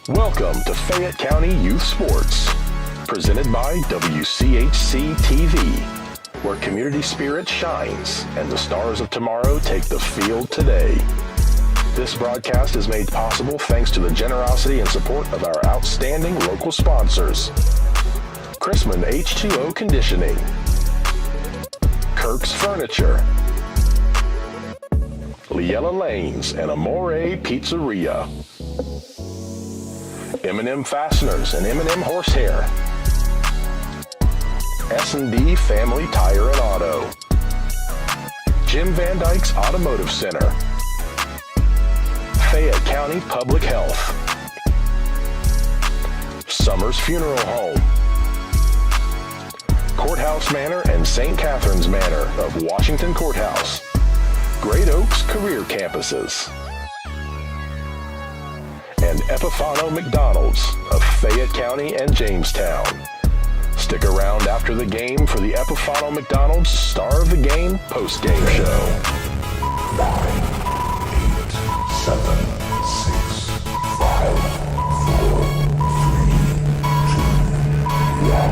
Welcome to Fayette County Youth Sports, presented by WCHC TV, where community spirit shines and the stars of tomorrow take the field today. This broadcast is made possible thanks to the generosity and support of our outstanding local sponsors: Chrisman H2O Conditioning, Kirk's Furniture, Liella Lanes and Amore Pizzeria, M&M Fasteners and M&M Horsehair, S&D Family Tire and Auto, Jim Van Dyke's Automotive Center, Fayette County Public Health, Summers Funeral Home, Courthouse Manor and St. Catherine's Manor of Washington Courthouse, Great Oaks Career Campuses, and Epifano McDonald's of Fayette County and Jamestown. Stick around after the game for the Epifano McDonald's Star of the Game post-game show. 9, 8, 7, 6, 5, 4, 3, 2, 1, 0.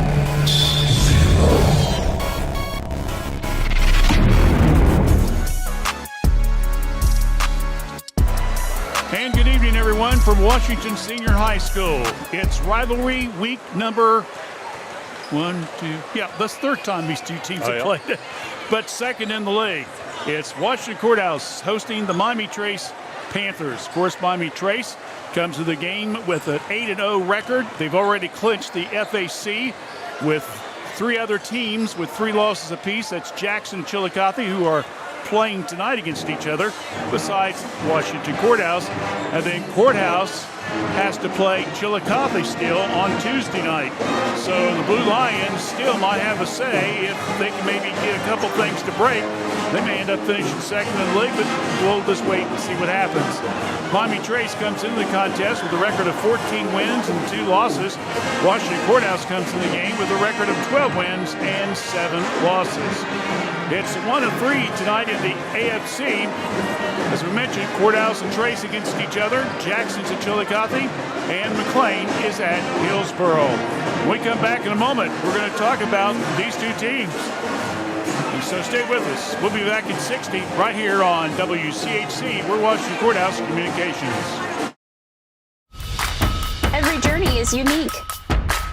And good evening, everyone, from Washington Senior High School. It's rivalry week number 1, 2. Yeah, that's the third time these two teams have played, but second in the league. It's Washington Courthouse hosting the Miami Trace Panthers. Of course, Miami Trace comes to the game with an 8-0 record. They've already clinched the FAC with 3 other teams with 3 losses apiece. That's Jackson and Chillicothe, who are playing tonight against each other, besides Washington Courthouse. And then Courthouse has to play Chillicothe still on Tuesday night. So the Blue Lions still might have a say if they can maybe get a couple things to break. They may end up finishing second in the league, but we'll just wait and see what happens. Miami Trace comes into the contest with a record of 14 wins and 2 losses. Washington Courthouse comes in the game with a record of 12 wins and 7 losses. It's 1-3 tonight in the AFC. As we mentioned, Courthouse and Trace against each other. Jackson's at Chillicothe, and McLean is at Hillsboro. When we come back in a moment, we're going to talk about these two teams. And so stay with us. We'll be back in 60 right here on WCHC. We're Washington Courthouse Communications. Every journey is unique.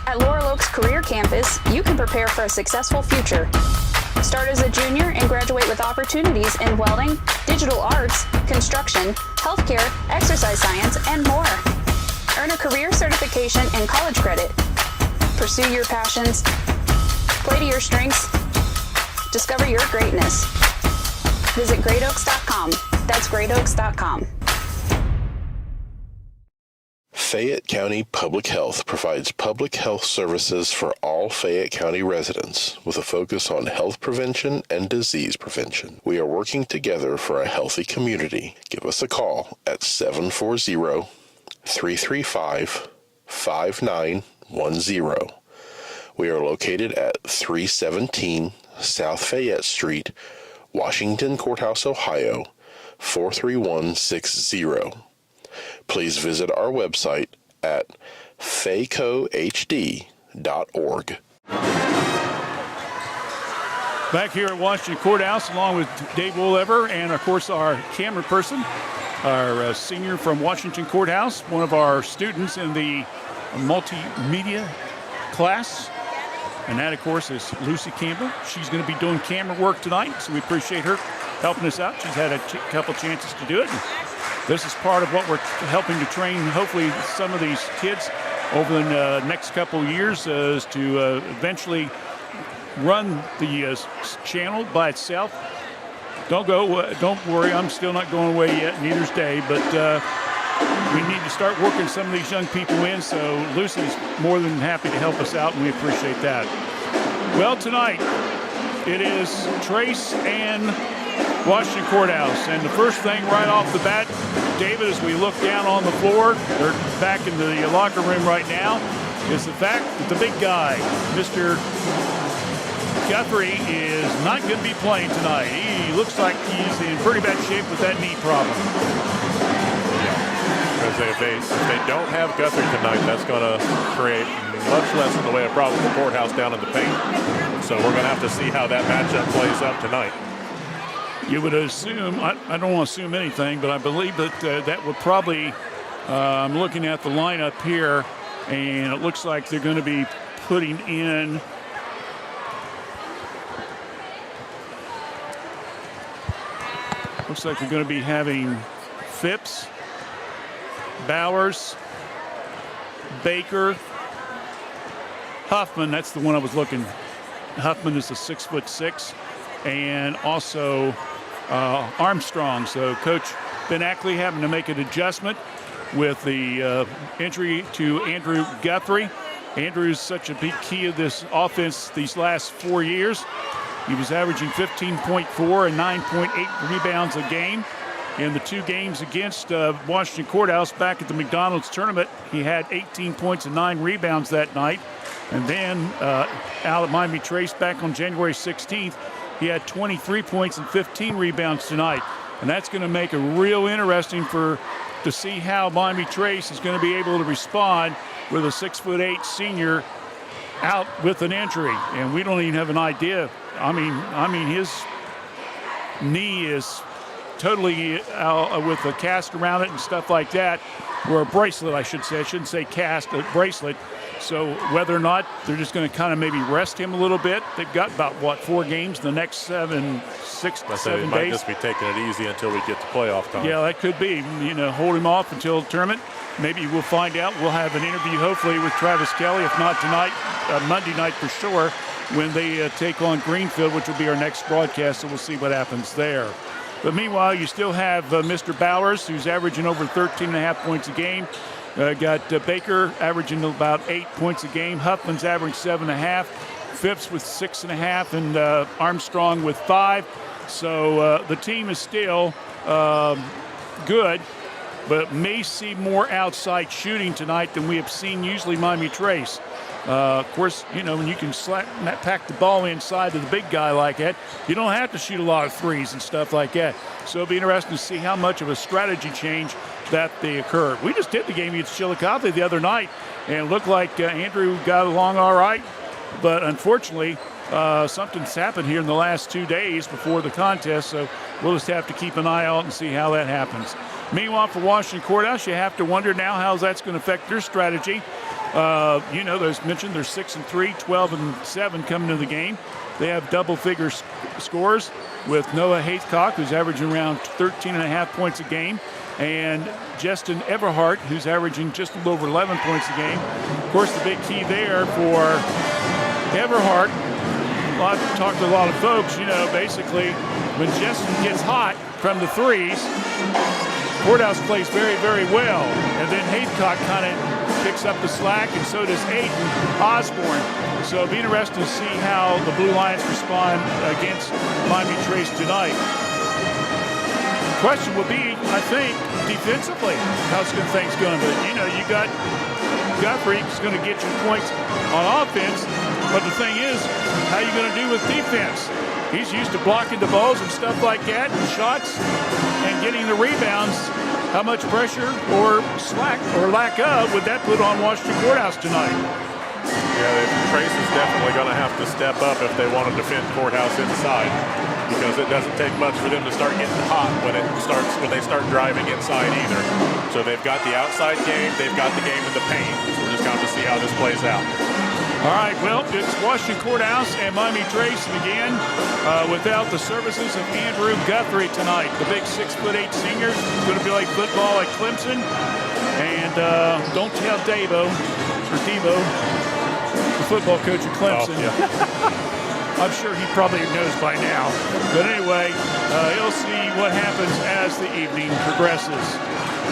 At Laurel Oaks Career Campus, you can prepare for a successful future. Start as a junior and graduate with opportunities in welding, digital arts, construction, healthcare, exercise science, and more. Earn a career certification and college credit. Pursue your passions. Play to your strengths. Discover your greatness. Visit greatoaks.com. That's greatoaks.com. Fayette County Public Health provides public health services for all Fayette County residents with a focus on health prevention and disease prevention. We are working together for a healthy community. Give us a call at 740-335-5910. We are located at 317 South Fayette Street, Washington Courthouse, Ohio, 43160. Please visit our website at facohd.org. Back here at Washington Courthouse, along with Dave Wolever and, of course, our camera person, our senior from Washington Courthouse, one of our students in the multimedia class. And that, of course, is Lucy Campbell. She's going to be doing camera work tonight, so we appreciate her helping us out. She's had a couple chances to do it. This is part of what we're helping to train, hopefully, some of these kids over the next couple of years is to eventually run the channel by itself. Don't worry, I'm still not going away yet, neither's Dave, but we need to start working some of these young people in, so Lucy's more than happy to help us out, and we appreciate that. Well, tonight, it is Trace and Washington Courthouse. And the first thing right off the bat, David, as we look down on the floor, they're back in the locker room right now, is the fact that the big guy, Mr. Guthrie, is not going to be playing tonight. He looks like he's in pretty bad shape with that knee problem. Yeah, because if they don't have Guthrie tonight, that's going to create much less in the way of problems for Courthouse down in the paint. So we're going to have to see how that matchup plays up tonight. You would assume, I don't want to assume anything, but I believe that that would probably, I'm looking at the lineup here, and it looks like they're going to be putting in looks like they're going to be having Phipps, Bowers, Baker, Huffman. That's the one I was looking. Huffman is a 6'6", and also Armstrong. So Coach Ben Ackley having to make an adjustment with the entry to Andrew Guthrie. Andrew's such a big key of this offense these last 4 years. He was averaging 15.4 and 9.8 rebounds a game. In the 2 games against Washington Courthouse back at the McDonald's tournament, he had 18 points and 9 rebounds that night. And then out at Miami Trace back on January 16th, he had 23 points and 15 rebounds tonight. And that's going to make it real interesting to see how Miami Trace is going to be able to respond with a 6'8" senior out with an injury. And we don't even have an idea. I mean, his knee is totally with a cast around it and stuff like that, or a bracelet, I should say. I shouldn't say cast, a bracelet. So whether or not they're just going to kind of maybe rest him a little bit. They've got about, 4 games in the next 6 to 7 days. Might just be taking it easy until we get to playoff time. Yeah, that could be. Hold him off until the tournament. Maybe we'll find out. We'll have an interview hopefully with Travis Kelly, if not tonight, Monday night for sure, when they take on Greenfield, which will be our next broadcast, so we'll see what happens there. But meanwhile, you still have Mr. Bowers, who's averaging over 13.5 points a game. Got Baker averaging about 8 points a game. Huffman's averaging 7.5. Phipps with 6.5, and Armstrong with 5. So the team is still good, but may see more outside shooting tonight than we have seen usually Miami Trace. Of course, when you can pack the ball inside to the big guy like that, you don't have to shoot a lot of threes and stuff like that. So it'll be interesting to see how much of a strategy change that they occur. We just did the game against Chillicothe the other night, and it looked like Andrew got along all right. But unfortunately, something's happened here in the last 2 days before the contest, so we'll just have to keep an eye out and see how that happens. Meanwhile, for Washington Courthouse, you have to wonder now how that's going to affect their strategy. As mentioned, they're 6-3, 12-7 coming into the game. They have double-figure scores with Noah Haycock, who's averaging around 13.5 points a game, and Justin Everhart, who's averaging just a little over 11 points a game. Of course, the big key there for Everhart, I've talked to a lot of folks, basically when Justin gets hot from the threes, Courthouse plays very, very well. And then Haycock kind of picks up the slack, and so does Aiden Osborne. So it'll be interesting to see how the Blue Lions respond against Miami Trace tonight. The question will be, I think, defensively, how's things going? But, you got Guthrie is going to get you points on offense. But the thing is, how are you going to do with defense? He's used to blocking the balls and stuff like that, and shots, and getting the rebounds. How much pressure or slack or lack of would that put on Washington Courthouse tonight? Yeah, Trace is definitely going to have to step up if they want to defend Courthouse inside, because it doesn't take much for them to start getting hot when they start driving inside either. So they've got the outside game, they've got the game in the paint. So we're just going to have to see how this plays out. All right, well, it's Washington Courthouse and Miami Trace again without the services of Andrew Guthrie tonight. The big 6'8" senior is going to be like football at Clemson. And don't tell Devo, the football coach at Clemson. Oh, yeah. I'm sure he probably knows by now. But anyway, he'll see what happens as the evening progresses.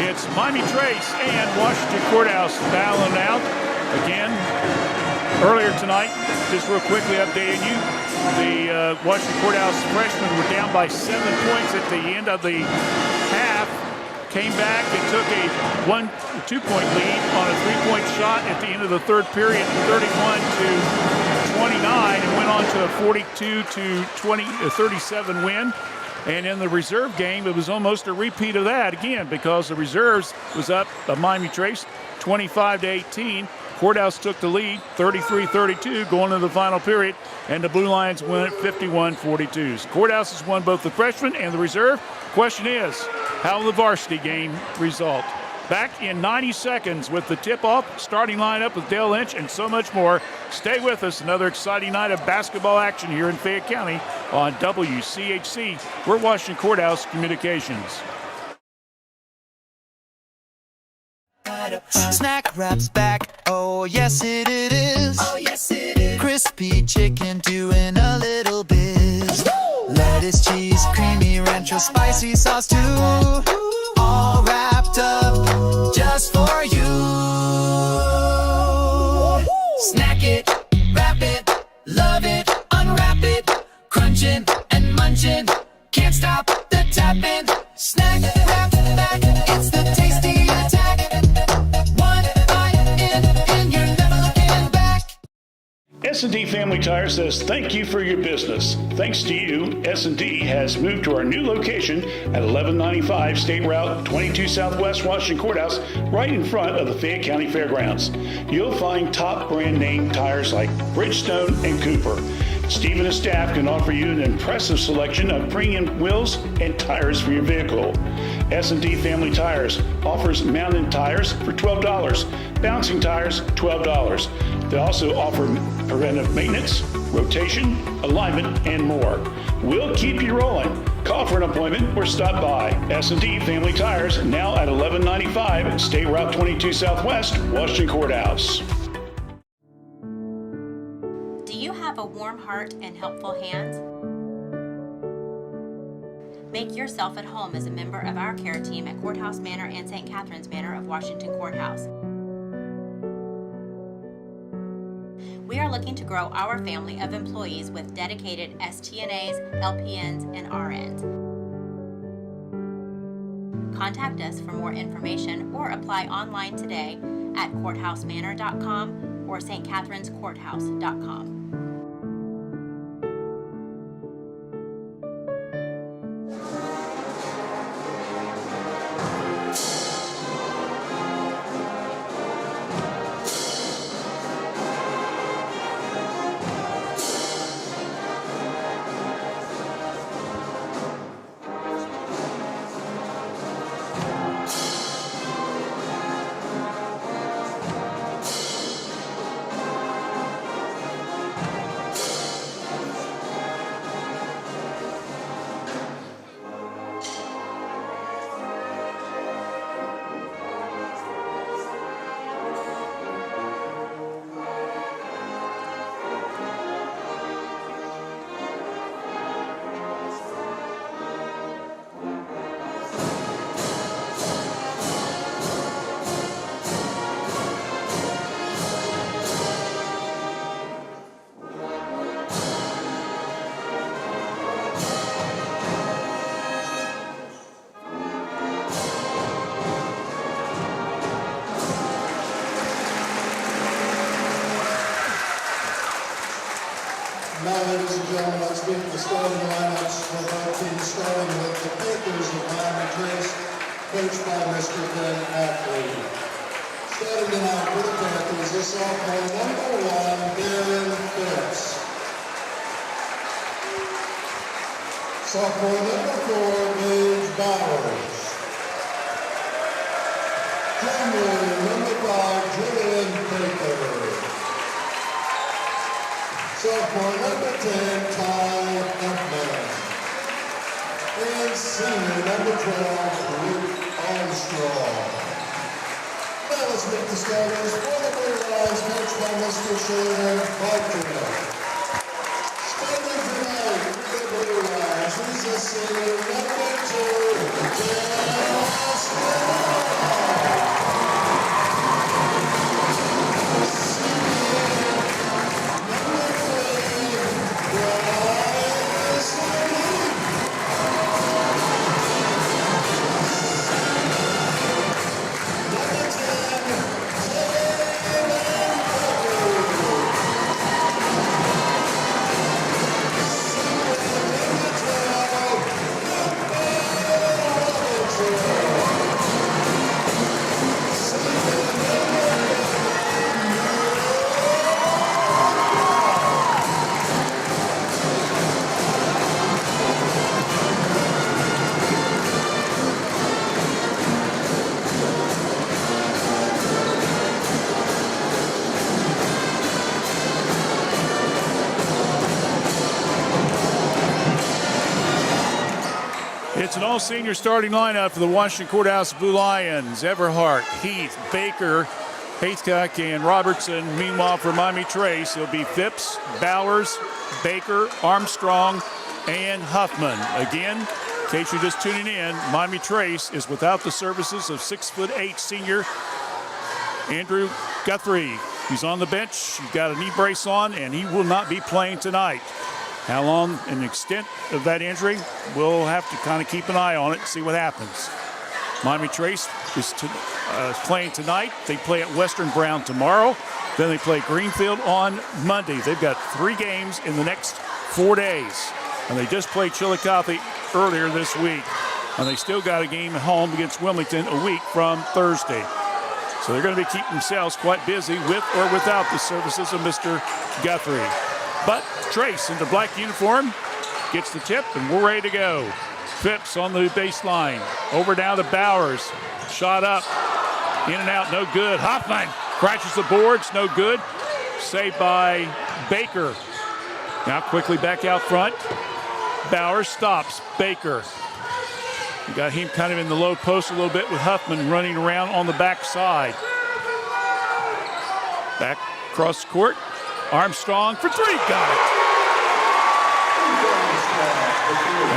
It's Miami Trace and Washington Courthouse battling out again. Earlier tonight, just real quickly updating you, the Washington Courthouse freshmen were down by 7 points at the end of the half, came back and took a 2-point lead on a 3-point shot at the end of the third period, 31-29, and went on to a 42-37 win. And in the reserve game, it was almost a repeat of that again because the reserves was up Miami Trace 25-18. Courthouse took the lead 33-32 going into the final period, and the Blue Lions win it 51-42. So Courthouse has won both the freshman and the reserve. Question is, how will the varsity game result? Back in 90 seconds with the tip-off, starting lineup with Dale Lynch, and so much more. Stay with us. Another exciting night of basketball action here in Fayette County on WCHC. We're Washington Courthouse Communications. Snack wraps back, oh yes it is. Oh yes it is. Crispy chicken doing a little biz. Lettuce, cheese, creamy ranch, or spicy sauce too. All wrapped up just for you. Snack it, wrap it, love it, unwrap it, crunching and munching, can't stop the tapping. Snack wrap back, it's the tasty attack. One bite in and you're never looking back. S&D Family Tire says thank you for your business. Thanks to you, S&D has moved to our new location at 1195 State Route 22 Southwest Washington Courthouse, right in front of the Fayette County Fairgrounds. You'll find top brand name tires like Bridgestone and Cooper. Steve and his staff can offer you an impressive selection of premium wheels and tires for your vehicle. S&D Family Tires offers mounted tires for $12, bouncing tires $12. They also offer preventive maintenance, rotation, alignment, and more. We'll keep you rolling. Call for an appointment or stop by. S&D Family Tires, now at 1195 State Route 22 Southwest, Washington Courthouse. Do you have a warm heart and helpful hands? Make yourself at home as a member of our care team at Courthouse Manor and St. Catherine's Manor of Washington Courthouse. We are looking to grow our family of employees with dedicated STNAs, LPNs, and RNs. Contact us for more information or apply online today at courthousemanor.com or stcatherinescourthouse.com. Now, ladies and gentlemen, let's get the starting lineups for our team, starting with the Panthers of Miami Trace, coached by Mr. Ben Ackley. Starting tonight for the Panthers is sophomore number 1, Darren Phillips. Sophomore number 4, Gage Bowers. Junior number 5, Julian Baker. Sophomore number 10, Ty Huffman. And senior number 12, Luke Armstrong. Now let's meet the starters for the Blue Lions, coached by Mr. Shannon Barker. Starting tonight for the Blue Lions, he's a senior number 2, Dan Armstrong. all-senior starting lineup for the Washington Courthouse Blue Lions. Everhart, Heath, Baker, Haycock, and Robertson. Meanwhile, for Miami Trace, it'll be Phipps, Bowers, Baker, Armstrong, and Huffman. Again, in case you're just tuning in, Miami Trace is without the services of 6'8" senior Andrew Guthrie. He's on the bench. He's got a knee brace on, and he will not be playing tonight. How long and the extent of that injury, we'll have to kind of keep an eye on it and see what happens. Miami Trace is playing tonight. They play at Western Brown tomorrow. Then they play Greenfield on Monday. They've got 3 games in the next 4 days. And they just played Chillicothe earlier this week. And they still got a game at home against Wilmington a week from Thursday. So they're going to be keeping themselves quite busy with or without the services of Mr. Guthrie. But Trace in the black uniform gets the tip, and we're ready to go. Phipps on the baseline. Over down to Bowers. Shot up. In and out, no good. Hoffman crashes the boards, no good. Saved by Baker. Now quickly back out front. Bowers stops. Baker. You got him kind of in the low post a little bit with Huffman running around on the back side. Back across the court. Armstrong for 3, got it.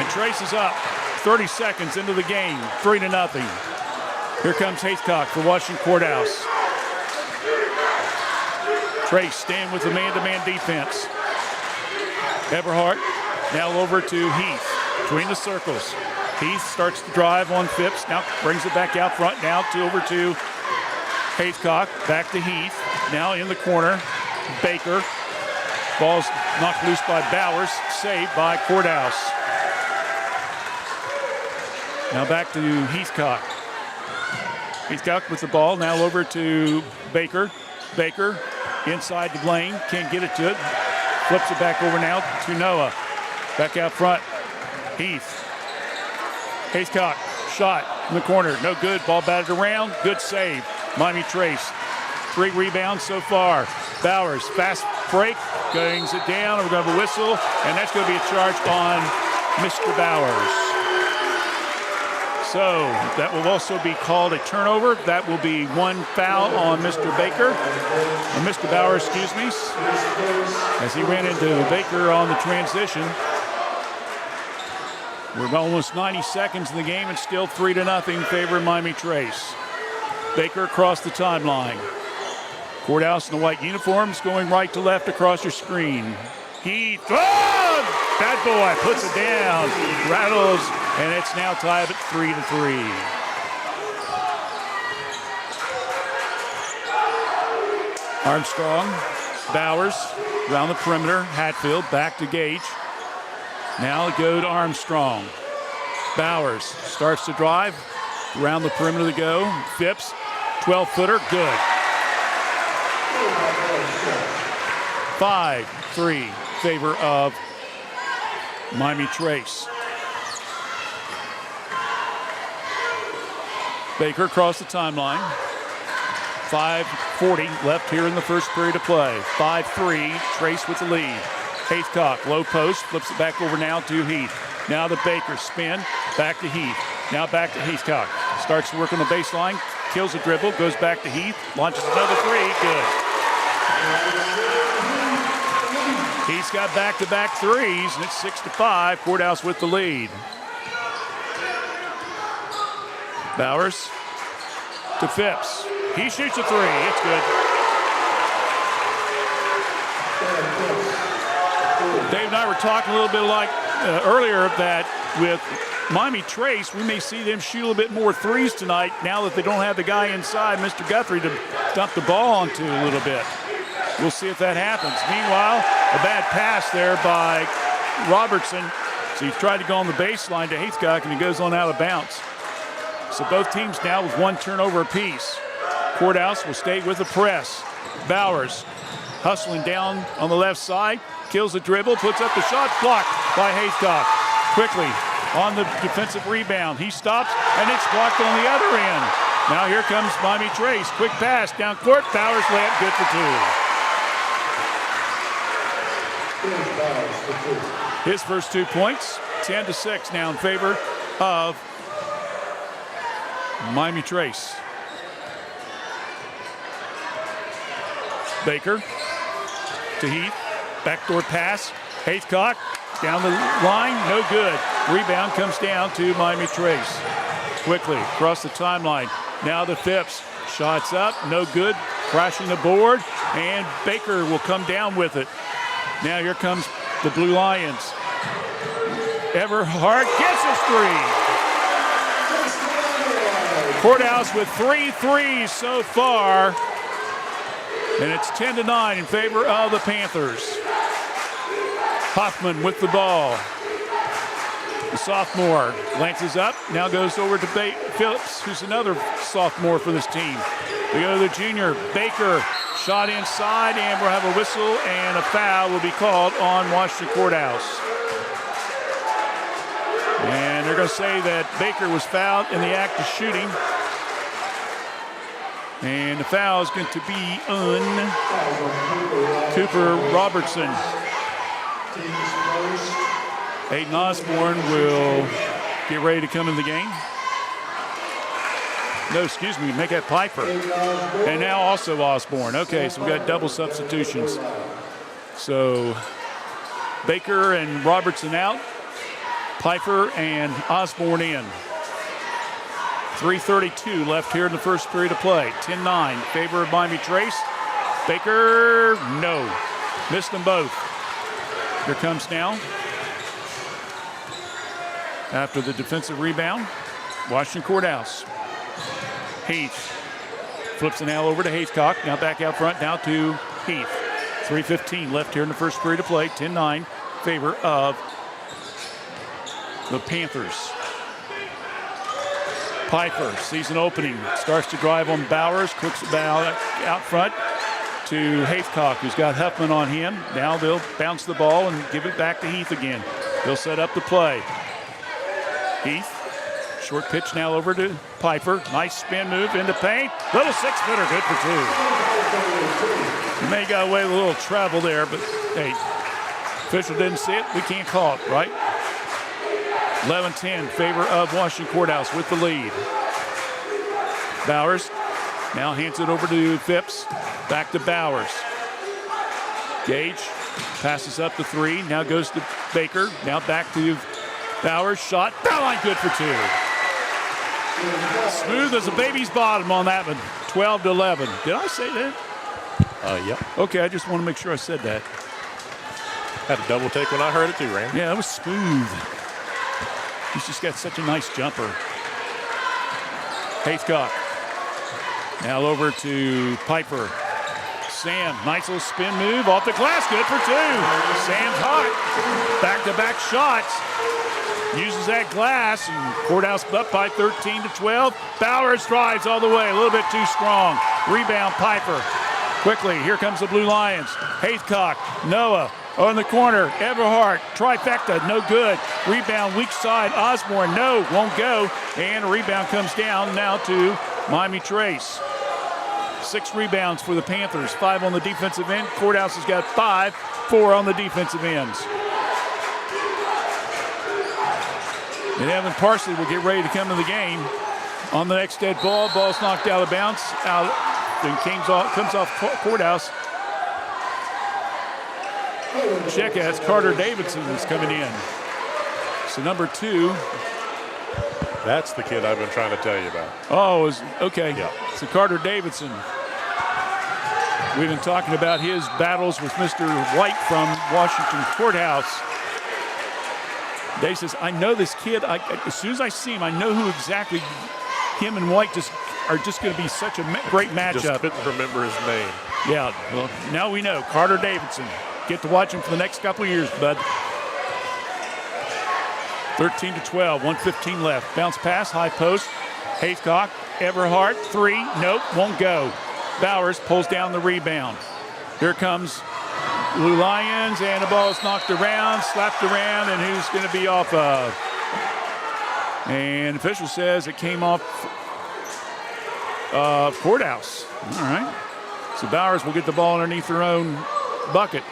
And Trace is up 30 seconds into the game, 3-0. Here comes Haycock for Washington Courthouse. Trace staying with the man-to-man defense. Everhart now over to Heath, between the circles. Heath starts to drive on Phipps, now brings it back out front, now over to Haycock, back to Heath, now in the corner. Baker. Ball's knocked loose by Bowers, saved by Courthouse. Now back to Heathcock. Heathcock with the ball, now over to Baker. Baker inside the lane, can't get it to it. Flips it back over now to Noah. Back out front, Heath. Heathcock, shot in the corner, no good. Ball batted around, good save. Miami Trace. 3 rebounds so far. Bowers, fast break, brings it down. We're going to have a whistle, and that's going to be a charge on Mr. Bowers. So that will also be called a turnover. That will be 1 foul on Mr. Baker, or Mr. Bowers, excuse me, as he ran into Baker on the transition. We're almost 90 seconds in the game, and still 3-0 in favor of Miami Trace. Baker across the timeline. Courthouse in the white uniforms going right to left across your screen. Heath, that boy puts it down, rattles, and it's now tied at 3-3. Armstrong, Bowers, around the perimeter. Hatfield back to Gage. Now go to Armstrong. Bowers starts to drive, around the perimeter to go. Phipps, 12-footer, good. 5-3 favor of Miami Trace. Baker across the timeline. 5:40 left here in the first period of play. 5-3, Trace with the lead. Haycock, low post, flips it back over now to Heath. Now to Baker, spin, back to Heath. Now back to Haycock. Starts to work on the baseline, kills a dribble, goes back to Heath, launches another 3, good. He's got back-to-back threes, and it's 6-5. Courthouse with the lead. Bowers to Phipps. He shoots a 3. It's good. Dave and I were talking a little bit like earlier that with Miami Trace, we may see them shoot a little bit more threes tonight now that they don't have the guy inside, Mr. Guthrie, to dump the ball onto a little bit. We'll see if that happens. Meanwhile, a bad pass there by Robertson. So he tried to go on the baseline to Haycock, and he goes on out of bounds. So both teams now with 1 turnover apiece. Courthouse will stay with the press. Bowers hustling down on the left side, kills the dribble, puts up the shot, blocked by Haycock. Quickly on the defensive rebound. He stops, and it's blocked on the other end. Now here comes Miami Trace. Quick pass down court. Bowers layup, good for 2. His first 2 points, 10-6 now in favor of Miami Trace. Baker to Heath. Backdoor pass. Haycock down the line. No good. Rebound comes down to Miami Trace. Quickly across the timeline. Now the Phipps. Shots up. No good. Crashing the board. And Baker will come down with it. Now here comes the Blue Lions. Everhart gets his three. Courthouse with 3 threes so far. And it's 10-9 in favor of the Panthers. Hoffman with the ball. The sophomore lances up. Now goes over to Phillips, who's another sophomore for this team. We go to the junior. Baker shot inside, and we'll have a whistle, and a foul will be called on Washington Courthouse. And they're going to say that Baker was fouled in the act of shooting. And the foul is going to be on Cooper Robertson. Aiden Osborne will get ready to come in the game. No, excuse me, make that Piper. And now also Osborne. Okay, so we got double substitutions. So Baker and Robertson out. Piper and Osborne in. 3:32 left here in the first period of play. 10-9, favor of Miami Trace. Baker, no. Missed them both. Here comes now, after the defensive rebound, Washington Courthouse. Heath flips it now over to Haycock. Now back out front, now to Heath. 3:15 left here in the first period of play. 10-9, favor of the Panthers. Piper sees an opening, starts to drive on Bowers, clicks the ball out front to Haycock, who's got Huffman on him. Now they'll bounce the ball and give it back to Heath again. They'll set up the play. Heath, short pitch now over to Piper. Nice spin move into paint. Little 6-footer, good for 2. May got away with a little travel there, but hey, official didn't see it. We can't call it, right? 11-10, favor of Washington Courthouse with the lead. Bowers now hands it over to Phipps. Back to Bowers. Gage passes up the 3. Now goes to Baker. Now back to Bowers. Shot. Foul line good for 2. Smooth as a baby's bottom on that one. 12-11. Did I say that? Yep. Okay, I just want to make sure I said that. Had a double take when I heard it too, Randy. Yeah, that was smooth. He's just got such a nice jumper. Haycock. Now over to Piper. Sam, nice little spin move off the glass, good for 2. Sam's hot. Back-to-back shots. Uses that glass, and Courthouse up by 13-12. Bowers drives all the way, a little bit too strong. Rebound, Piper. Quickly, here comes the Blue Lions. Haycock, Noah. On the corner, Everhart, trifecta, no good. Rebound, weak side, Osborne, no, won't go. And a rebound comes down now to Miami Trace. 6 rebounds for the Panthers, 5 on the defensive end. Courthouse has got 5, 4 on the defensive ends. And Evan Parsley will get ready to come in the game. On the next dead ball, ball's knocked out of bounds, then comes off Courthouse. Check as Carter Davidson is coming in. So number 2. That's the kid I've been trying to tell you about. Oh, okay. Yeah. So Carter Davidson. We've been talking about his battles with Mr. White from Washington Courthouse. Dave says, I know this kid. As soon as I see him, I know who exactly him and White are just going to be such a great matchup. Just couldn't remember his name. Yeah, well, now we know. Carter Davidson. Get to watch him for the next couple of years, bud. 13-12, 1:15 left. Bounce pass, high post. Haycock, Everhart, 3. Nope, won't go. Bowers pulls down the rebound. Here comes Blue Lions, and the ball is knocked around, slapped around, and who's going to be off of? And official says it came off Courthouse. All right. So Bowers will get the ball underneath their own bucket.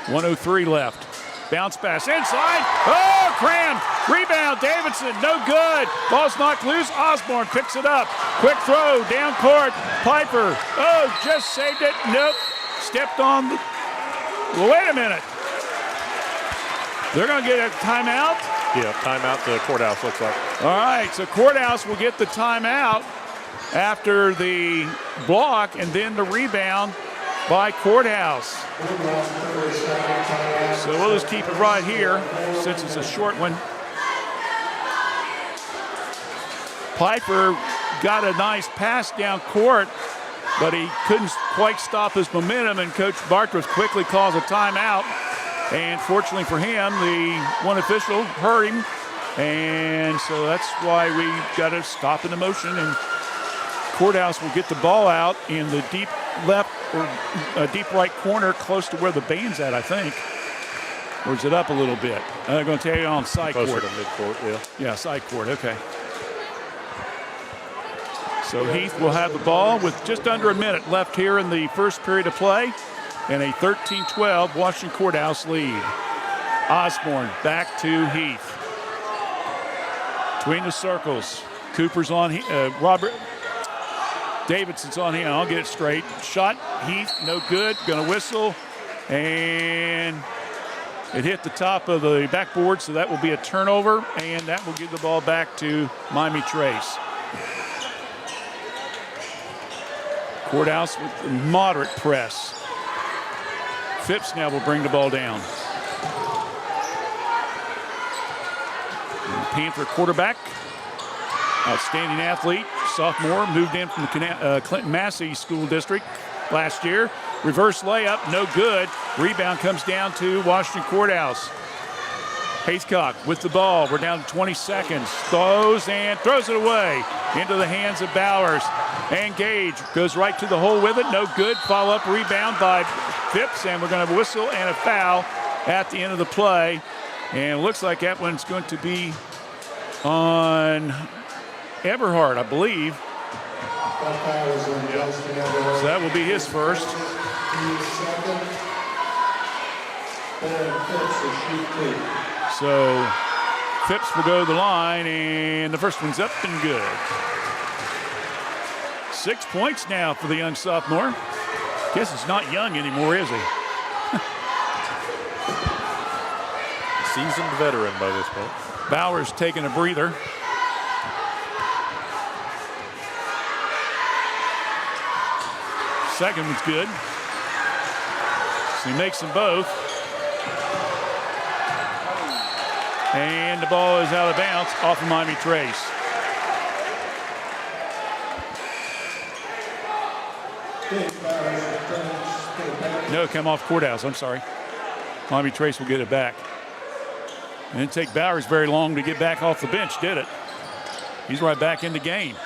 1:03 left. Bounce pass inside. Oh, crammed. Rebound, Davidson, no good. Ball's knocked loose. Osborne picks it up. Quick throw, down court. Piper, oh, just saved it. Nope. Stepped on the, well, wait a minute. They're going to get a timeout. Yeah, timeout to Courthouse, looks like. All right, so Courthouse will get the timeout after the block and then the rebound by Courthouse. So we'll just keep it right here since it's a short one. Piper got a nice pass down court, but he couldn't quite stop his momentum, and Coach Bartros quickly calls a timeout. And fortunately for him, the one official heard him, and so that's why we got to stop in the motion. And Courthouse will get the ball out in the deep left or deep right corner, close to where the band's at, I think. Or is it up a little bit? I'm going to tell you on side Closer court. to midcourt, yeah. Yeah, side court, okay. So Heath will have the ball with just under a minute left here in the first period of play, and a 13-12 Washington Courthouse lead. Osborne back to Heath. Between the circles, Cooper's on Robert. Davidson's on him. I'll get it straight. Shot, Heath, no good. Going to whistle, and it hit the top of the backboard, so that will be a turnover, and that will give the ball back to Miami Trace. Courthouse with a moderate press. Phipps now will bring the ball down. Panther quarterback, outstanding athlete, sophomore, moved in from the Clinton Massey School District last year. Reverse layup, no good. Rebound comes down to Washington Courthouse. Haycock with the ball. We're down to 20 seconds. Throws it away into the hands of Bowers. And Gage goes right to the hole with it. No good. Follow-up rebound by Phipps, and we're going to have a whistle and a foul at the end of the play. And it looks like that one's going to be on Everhart, I believe. So that will be his first. So Phipps will go to the line, and the first one's up and good. 6 points now for the young sophomore. Guess it's not young anymore, is he? Seasoned veteran by this point. Bowers taking a breather. Second one's good. So he makes them both. And the ball is out of bounds off of Miami Trace. No, come off Courthouse, I'm sorry. Miami Trace will get it back. It didn't take Bowers very long to get back off the bench, did it? He's right back in the game.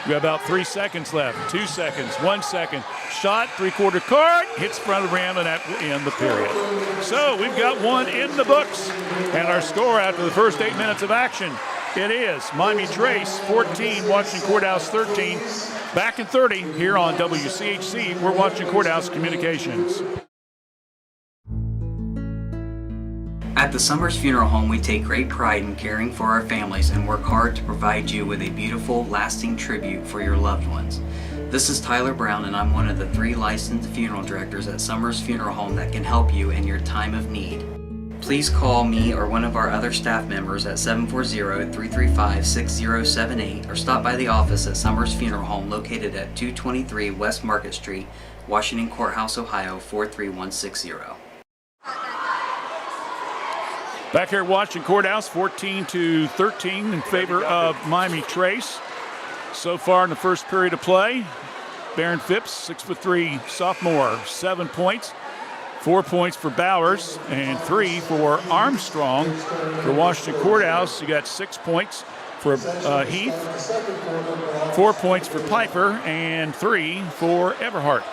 We got about 3 seconds left. 2 seconds, 1 second. Shot, three-quarter court, hits front of the rim, and that will end the period. So we've got one in the books. And our score after the first 8 minutes of action, it is Miami Trace 14, Washington Courthouse 13. Back in 30 here on WCHC. We're Washington Courthouse Communications. At the Summers Funeral Home, we take great pride in caring for our families and work hard to provide you with a beautiful, lasting tribute for your loved ones. This is Tyler Brown, and I'm one of the 3 licensed funeral directors at Summers Funeral Home that can help you in your time of need. Please call me or one of our other staff members at 740-335-6078 or stop by the office at Summers Funeral Home located at 223 West Market Street, Washington Courthouse, Ohio 43160. Back here at Washington Courthouse, 14-13 in favor of Miami Trace. So far in the first period of play, Baron Phipps, 6'3" sophomore, 7 points. 4 points for Bowers and 3 for Armstrong. For Washington Courthouse, you got 6 points for Heath, 4 points for Piper, and 3 for Everhart.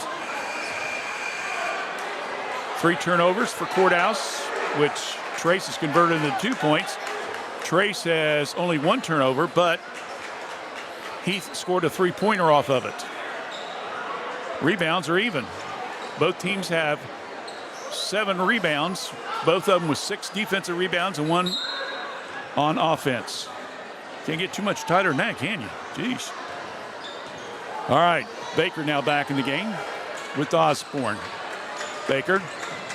3 turnovers for Courthouse, which Trace has converted into 2 points. Trace has only 1 turnover, but Heath scored a 3-pointer off of it. Rebounds are even. Both teams have 7 rebounds, both of them with 6 defensive rebounds and 1 on offense. Can't get too much tighter than that, can you? Jeez. All right, Baker now back in the game with Osborne. Baker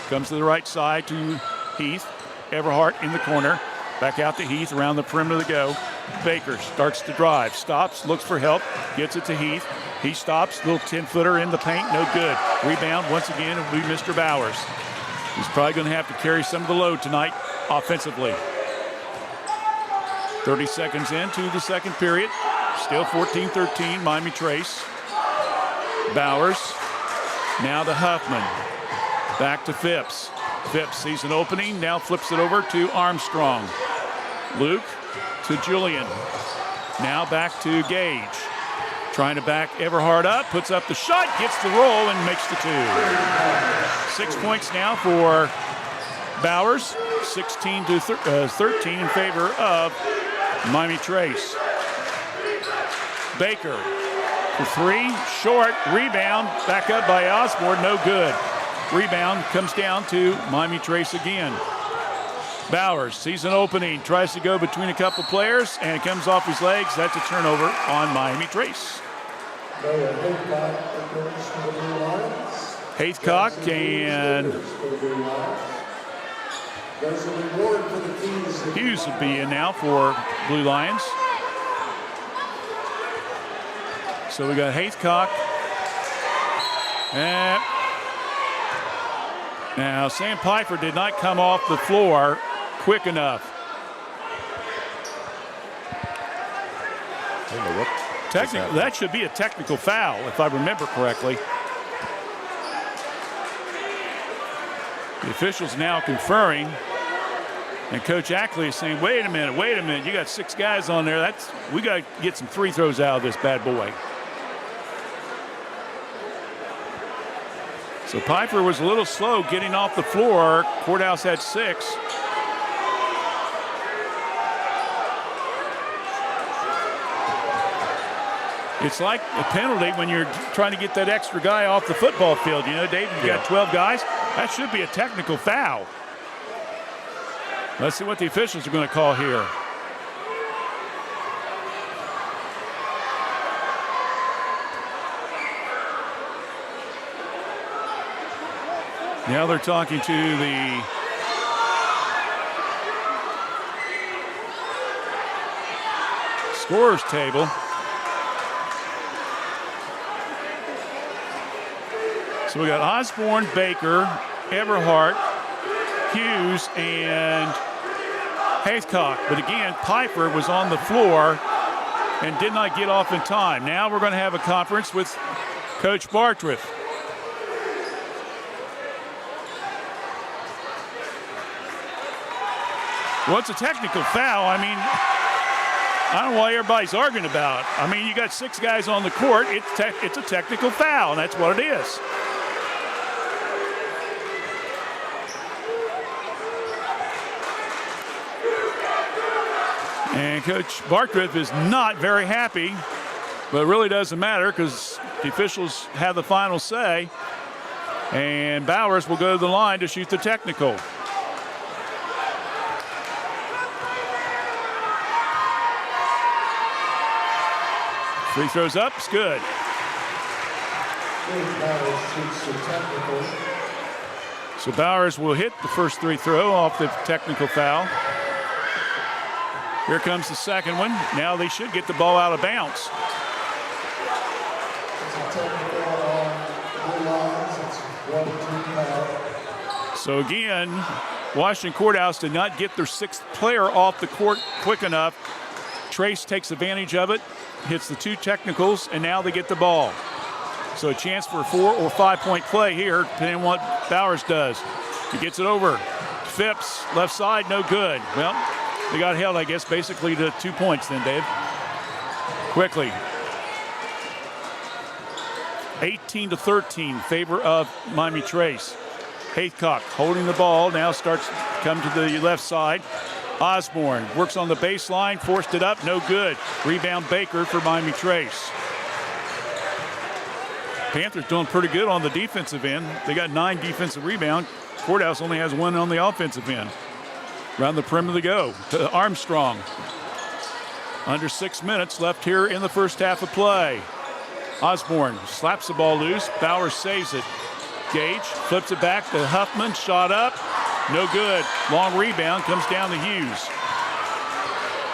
comes to the right side to Heath. Everhart in the corner. Back out to Heath, around the perimeter to go. Baker starts to drive, stops, looks for help, gets it to Heath. He stops, little 10-footer in the paint, no good. Rebound once again, it'll be Mr. Bowers. He's probably going to have to carry some of the load tonight offensively. 30 seconds into the second period. Still 14-13, Miami Trace. Bowers, now to Huffman. Back to Phipps. Phipps sees an opening, now flips it over to Armstrong. Luke to Julian. Now back to Gage. Trying to back Everhart up, puts up the shot, gets the roll, and makes the 2. 6 points now for Bowers, 16-13 in favor of Miami Trace. Baker for 3, short, rebound, back up by Osborne, no good. Rebound comes down to Miami Trace again. Bowers sees an opening, tries to go between a couple players, and it comes off his legs. That's a turnover on Miami Trace. Haythcock and Hughes will be in now for Blue Lions. So we got Haythcock. And now Sam Pfeiffer did not come off the floor quick enough. That should be a technical foul, if I remember correctly. The officials now conferring, and Coach Ackley is saying, wait a minute, you got 6 guys on there. We got to get some free throws out of this bad boy. So Pfeiffer was a little slow getting off the floor. Courthouse had 6. It's like a penalty when you're trying to get that extra guy off the football field. You know, Dave, you've got 12 guys. That should be a technical foul. Let's see what the officials are going to call here. Now they're talking to the scorer's table. So we got Osborne, Baker, Everhart, Hughes, and Haythcock. But again, Piper was on the floor and did not get off in time. Now we're going to have a conference with Coach Bartriff. Well, it's a technical foul. I mean, I don't know why everybody's arguing about it. I mean, you got 6 guys on the court. It's a technical foul, and that's what it is. And Coach Bartriff is not very happy, but it really doesn't matter because the officials have the final say. And Bowers will go to the line to shoot the technical. Free throws up, it's good. So Bowers will hit the first free throw off the technical foul. Here comes the second one. Now they should get the ball out of bounds. So again, Washington Courthouse did not get their 6th player off the court quick enough. Trace takes advantage of it, hits the 2 technicals, and now they get the ball. So a chance for a 4 or 5 point play here, depending on what Bowers does. He gets it over. Phipps, left side, no good. Well, they got held, I guess, basically to 2 points then, Dave. Quickly. 18-13, favor of Miami Trace. Haythcock holding the ball, now starts to come to the left side. Osborne works on the baseline, forced it up, no good. Rebound Baker for Miami Trace. Panthers doing pretty good on the defensive end. They got 9 defensive rebounds. Courthouse only has one on the offensive end. Around the perimeter to go to Armstrong. Under 6 minutes left here in the first half of play. Osborne slaps the ball loose. Bowers saves it. Gage flips it back to Huffman. Shot up. No good. Long rebound comes down to Hughes.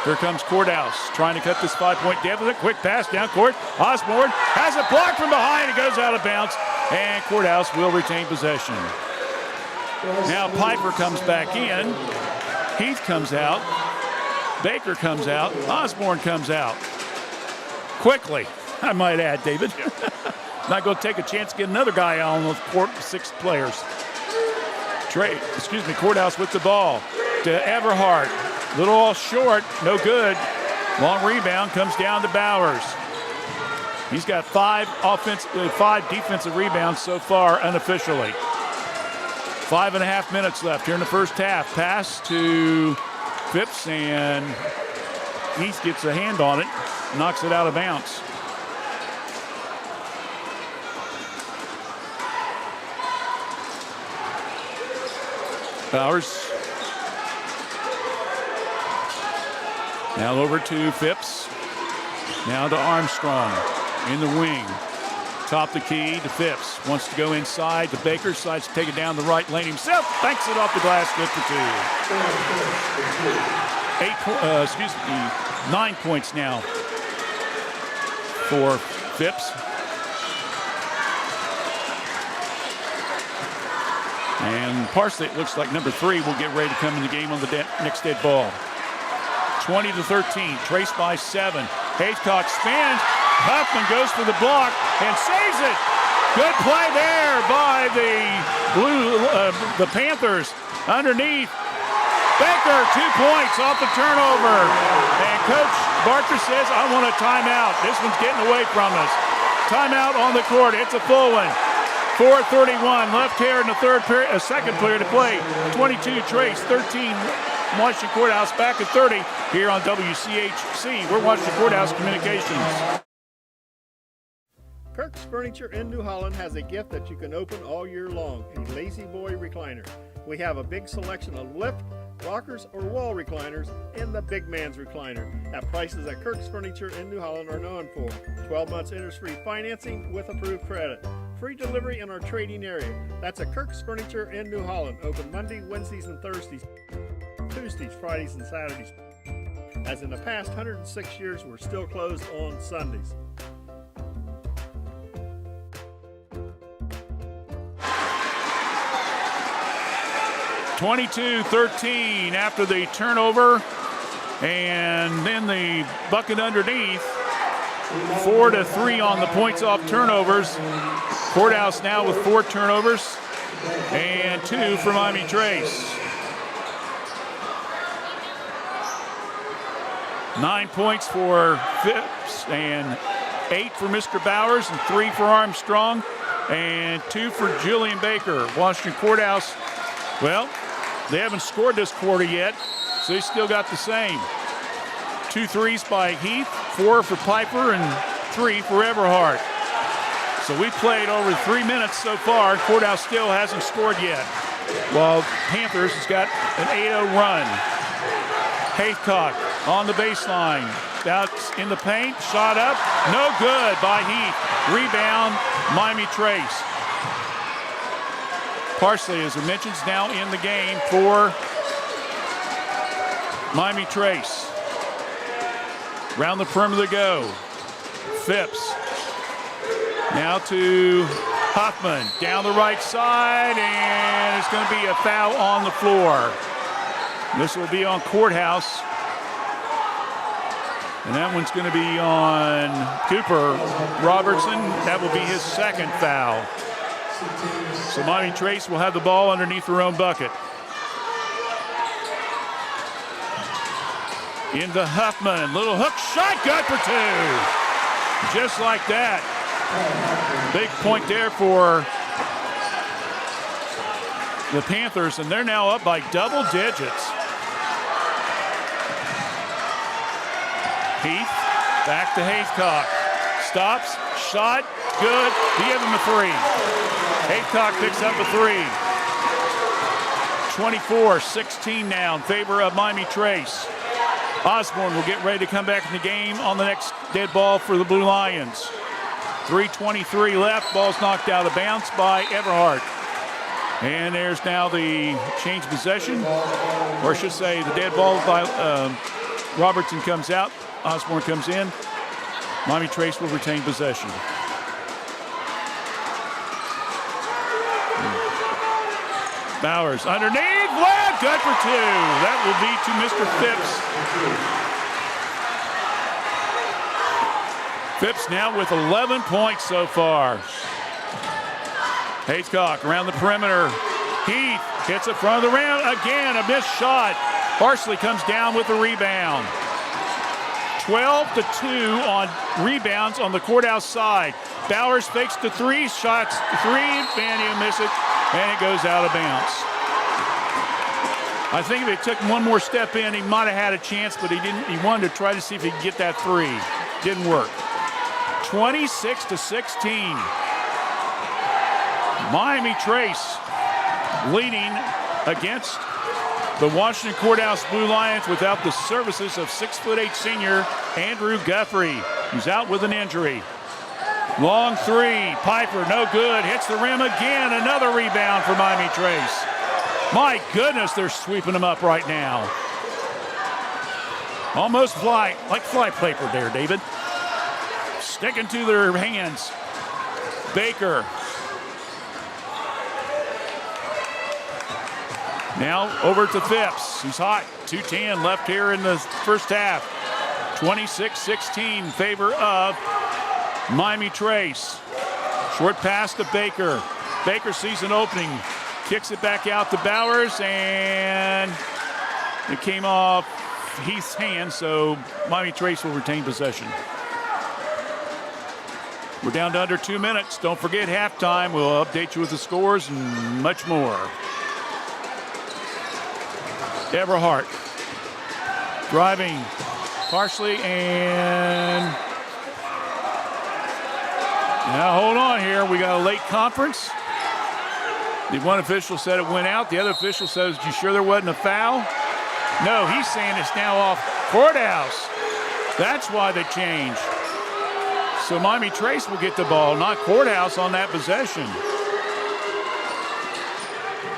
Here comes Courthouse trying to cut this 5-point deficit. Quick pass down court. Osborne has it blocked from behind. It goes out of bounds. And Courthouse will retain possession. Now Piper comes back in. Heath comes out. Baker comes out. Osborne comes out. Quickly, I might add, David. Not going to take a chance to get another guy on the court with 6 players. Courthouse with the ball to Everhart. Little all short, no good. Long rebound comes down to Bowers. He's got 5 defensive rebounds so far unofficially. 5.5 minutes left here in the first half. Pass to Phipps, and Heath gets a hand on it, knocks it out of bounds. Bowers. Now over to Phipps. Now to Armstrong in the wing. Top the key to Phipps. Wants to go inside to Baker. Decides to take it down the right lane himself. Banks it off the glass. Good for 2. 9 points now for Phipps. And Parsley, it looks like number 3 will get ready to come in the game on the next dead ball. 20-13, traced by 7. Haycock spins. Huffman goes for the block and saves it. Good play there by the Panthers. Underneath, Baker, 2 points off the turnover. And Coach Barker says, I want a timeout. This one's getting away from us. Timeout on the court. It's a full one. 4:31 left here in the second period to play. 22 Trace, 13 Washington Courthouse, back at 30 here on WCHC. We're Washington Courthouse Communications. Kirk's Furniture in New Holland has a gift that you can open all year long, a Lazy Boy recliner. We have a big selection of lift, rockers, or wall recliners, and the big man's recliner at prices that Kirk's Furniture in New Holland are known for. 12 months interest-free financing with approved credit. Free delivery in our trading area. That's at Kirk's Furniture in New Holland. Open Monday, Wednesdays, and Thursdays. Tuesdays, Fridays, and Saturdays. As in the past 106 years, we're still closed on Sundays. (22-13) after the turnover, and then the bucket underneath. 4-3 on the points off turnovers. Courthouse now with 4 turnovers and 2 for Miami Trace. 9 points for Phipps and 8 for Mr. Bowers and 3 for Armstrong and 2 for Julian Baker. Washington Courthouse, well, they haven't scored this quarter yet, so they still got the same. 2 threes by Heath, 4 for Piper, and 3 for Everhart. So we played over 3 minutes so far. Courthouse still hasn't scored yet, while Panthers has got an 8-0 run. Haycock on the baseline. Out in the paint, shot up, no good by Heath. Rebound, Miami Trace. Parsley, as I mentioned, is now in the game for Miami Trace. Round the perimeter to go. Phipps. Now to Huffman. Down the right side, and it's going to be a foul on the floor. This will be on Courthouse. And that one's going to be on Cooper Robertson. That will be his second foul. So Miami Trace will have the ball underneath their own bucket. Into Huffman. Little hook shot, good for 2. Just like that. Big point there for the Panthers, and they're now up by double digits. Heath, back to Haycock. Stops, shot, good. Give him a 3. Haycock picks up a 3. 24-16 now in favor of Miami Trace. Osborne will get ready to come back in the game on the next dead ball for the Blue Lions. 3:23 left. Ball's knocked out of bounds by Everhart. And there's now the change possession, or I should say the dead ball by Robertson comes out. Osborne comes in. Miami Trace will retain possession. Bowers underneath. Left. Good for two. That will be to Mr. Phipps. Phipps now with 11 points so far. Haycock around the perimeter. Heath hits it front of the rim. Again, a missed shot. Parsley comes down with the rebound. 12-2 on rebounds on the courthouse side. Bowers fakes the three shots. Three, and he'll miss it, and it goes out of bounds. I think if he took one more step in, he might have had a chance, but he didn't. He wanted to try to see if he could get that three. Didn't work. 26-16. Miami Trace leading against the Washington Courthouse Blue Lions without the services of 6'8" senior Andrew Guthrie, who's out with an injury. Long three, Piper, no good, hits the rim again, another rebound for Miami Trace. My goodness, they're sweeping them up right now. Almost like fly paper there, David. Sticking to their hands. Baker. Now over to Phipps. He's hot. 2:10 left here in the first half. 26-16 in favor of Miami Trace. Short pass to Baker. Baker sees an opening. Kicks it back out to Bowers, and it came off Heath's hand, so Miami Trace will retain possession. We're down to under 2 minutes. Don't forget halftime. We'll update you with the scores and much more. Everhart driving Parsley, and now hold on here. We got a late conference. The one official said it went out. The other official says, "You sure there wasn't a foul?" No, he's saying it's now off Courthouse. That's why they changed. So Miami Trace will get the ball, not Courthouse on that possession.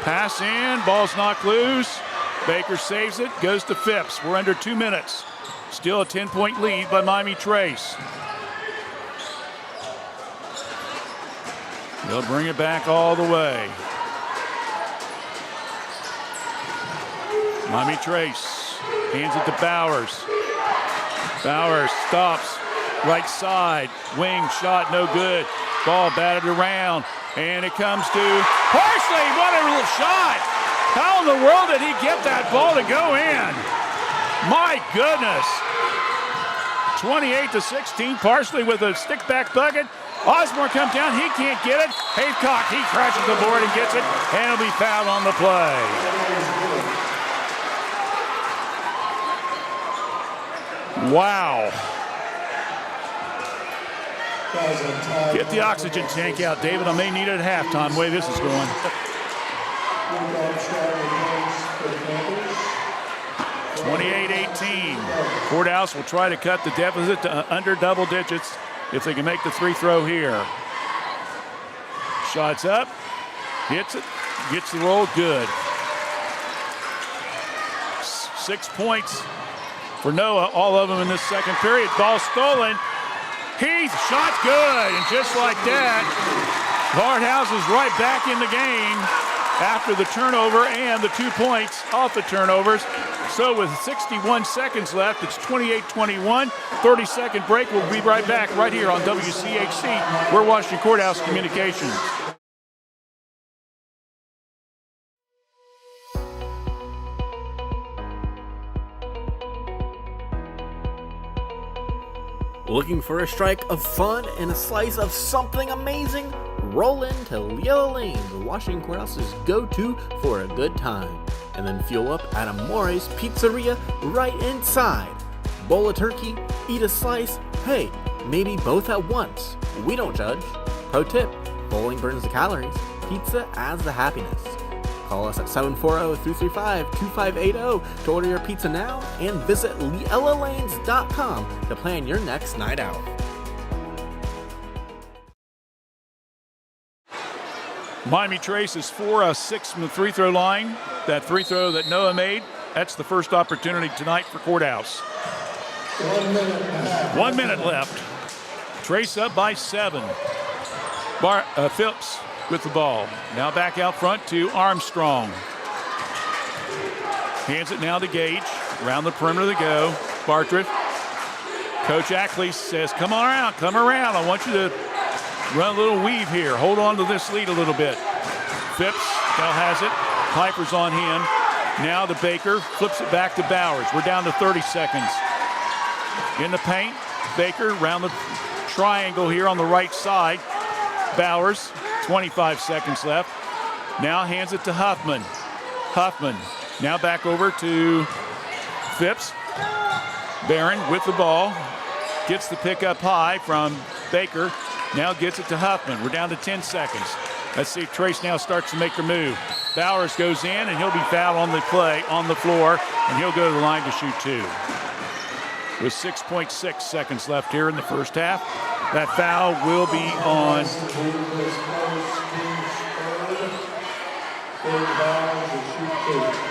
Pass in, ball's knocked loose. Baker saves it, goes to Phipps. We're under 2 minutes. Still a 10-point lead by Miami Trace. They'll bring it back all the way. Miami Trace hands it to Bowers. Bowers stops, right side, wing shot, no good. Ball batted around, and it comes to Parsley. What a little shot! How in the world did he get that ball to go in? My goodness. 28-16, Parsley with a stick back bucket. Osborne comes down, he can't get it. Haycock, he crashes the board and gets it, and he'll be fouled on the play. Wow. Get the oxygen tank out, David. I may need it at halftime, the way this is going. 28-18. Courthouse will try to cut the deficit to under double digits if they can make the free throw here. Shots up, hits it, gets the roll, good. 6 points for Noah, all of them in this second period. Ball stolen. Heath, shot good, and just like that, Courthouse is right back in the game after the turnover and the 2 points off the turnovers. So with 61 seconds left, it's 28-21. 30-second break. We'll be right back right here on WCHC. We're Washington Courthouse Communications. Looking for a strike of fun and a slice of something amazing? Roll into Yellow Lane, the Washington Courthouse's go-to for a good time. And then fuel up at Amore's Pizzeria right inside. Bowl of turkey, eat a slice, hey, maybe both at once. We don't judge. Pro tip, bowling burns the calories, pizza adds the happiness. Call us at 740-335-2580 to order your pizza now, and visit LeellaLanes.com to plan your next night out. Miami Trace is 4-6 from the free throw line. That free throw that Noah made, that's the first opportunity tonight for Courthouse. 1 minute left. Trace up by 7. Phillips with the ball. Now back out front to Armstrong. Hands it now to Gage. Around the perimeter they go. Bartriff. Coach Ackley says, come around. I want you to run a little weave here. Hold on to this lead a little bit. Phipps now has it. Piper's on him. Now to Baker. Flips it back to Bowers. We're down to 30 seconds. In the paint. Baker around the triangle here on the right side. Bowers. 25 seconds left. Now hands it to Huffman. Huffman now back over to Phipps. Barron with the ball. Gets the pick up high from Baker. Now gets it to Huffman. We're down to 10 seconds. Let's see if Trace now starts to make the move. Bowers goes in, and he'll be fouled on the play, on the floor, and he'll go to the line to shoot 2. With 6.6 seconds left here in the first half, that foul will be on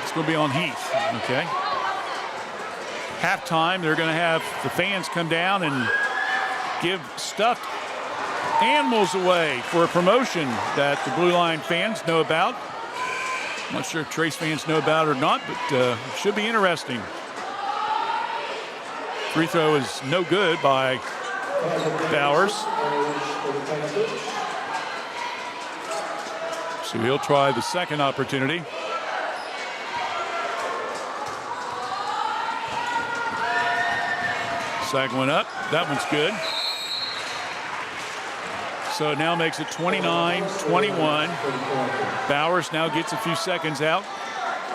it's going to be on Heath. Okay. Halftime, they're going to have the fans come down and give stuffed animals away for a promotion that the Blue Line fans know about. I'm not sure if Trace fans know about it or not, but it should be interesting. Free throw is no good by Bowers. So he'll try the second opportunity. Second one up. That one's good. So it now makes it 29-21. Bowers now gets a few seconds out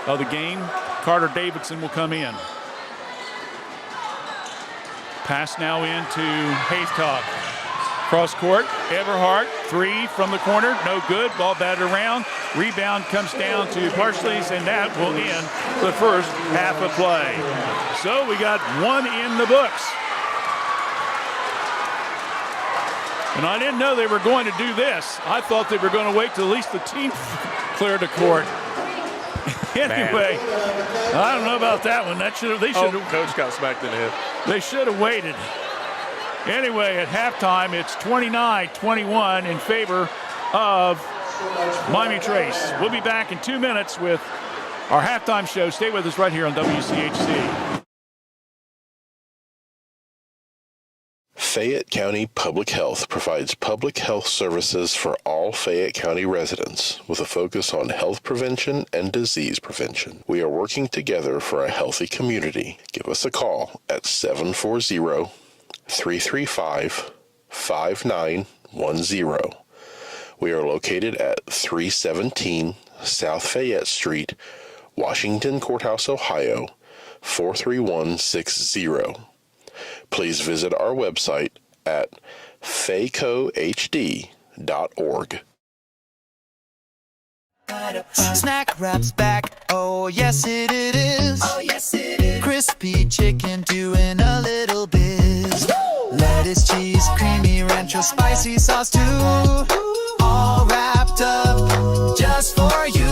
of the game. Carter Davidson will come in. Pass now into Haytop. Cross court, Everhart, 3 from the corner, no good. Ball batted around. Rebound comes down to Parsley's, and that will end the first half of play. So we got 1 in the books. And I didn't know they were going to do this. I thought they were going to wait till at least the team cleared the court. Anyway, I don't know about that one. They should have. Coach got smacked in the head. They should have waited. Anyway, at halftime, it's 29-21 in favor of Miami Trace. We'll be back in 2 minutes with our halftime show. Stay with us right here on WCHC. Fayette County Public Health provides public health services for all Fayette County residents with a focus on health prevention and disease prevention. We are working together for a healthy community. Give us a call at 740-335-5910. We are located at 317 South Fayette Street, Washington Courthouse, Ohio, 43160. Please visit our website at faycohd.org. Snack Wrap's back, oh yes it is. Oh yes it is. Crispy chicken doing a little biz. Lettuce, cheese, creamy rancho, spicy sauce too. All wrapped up just for you.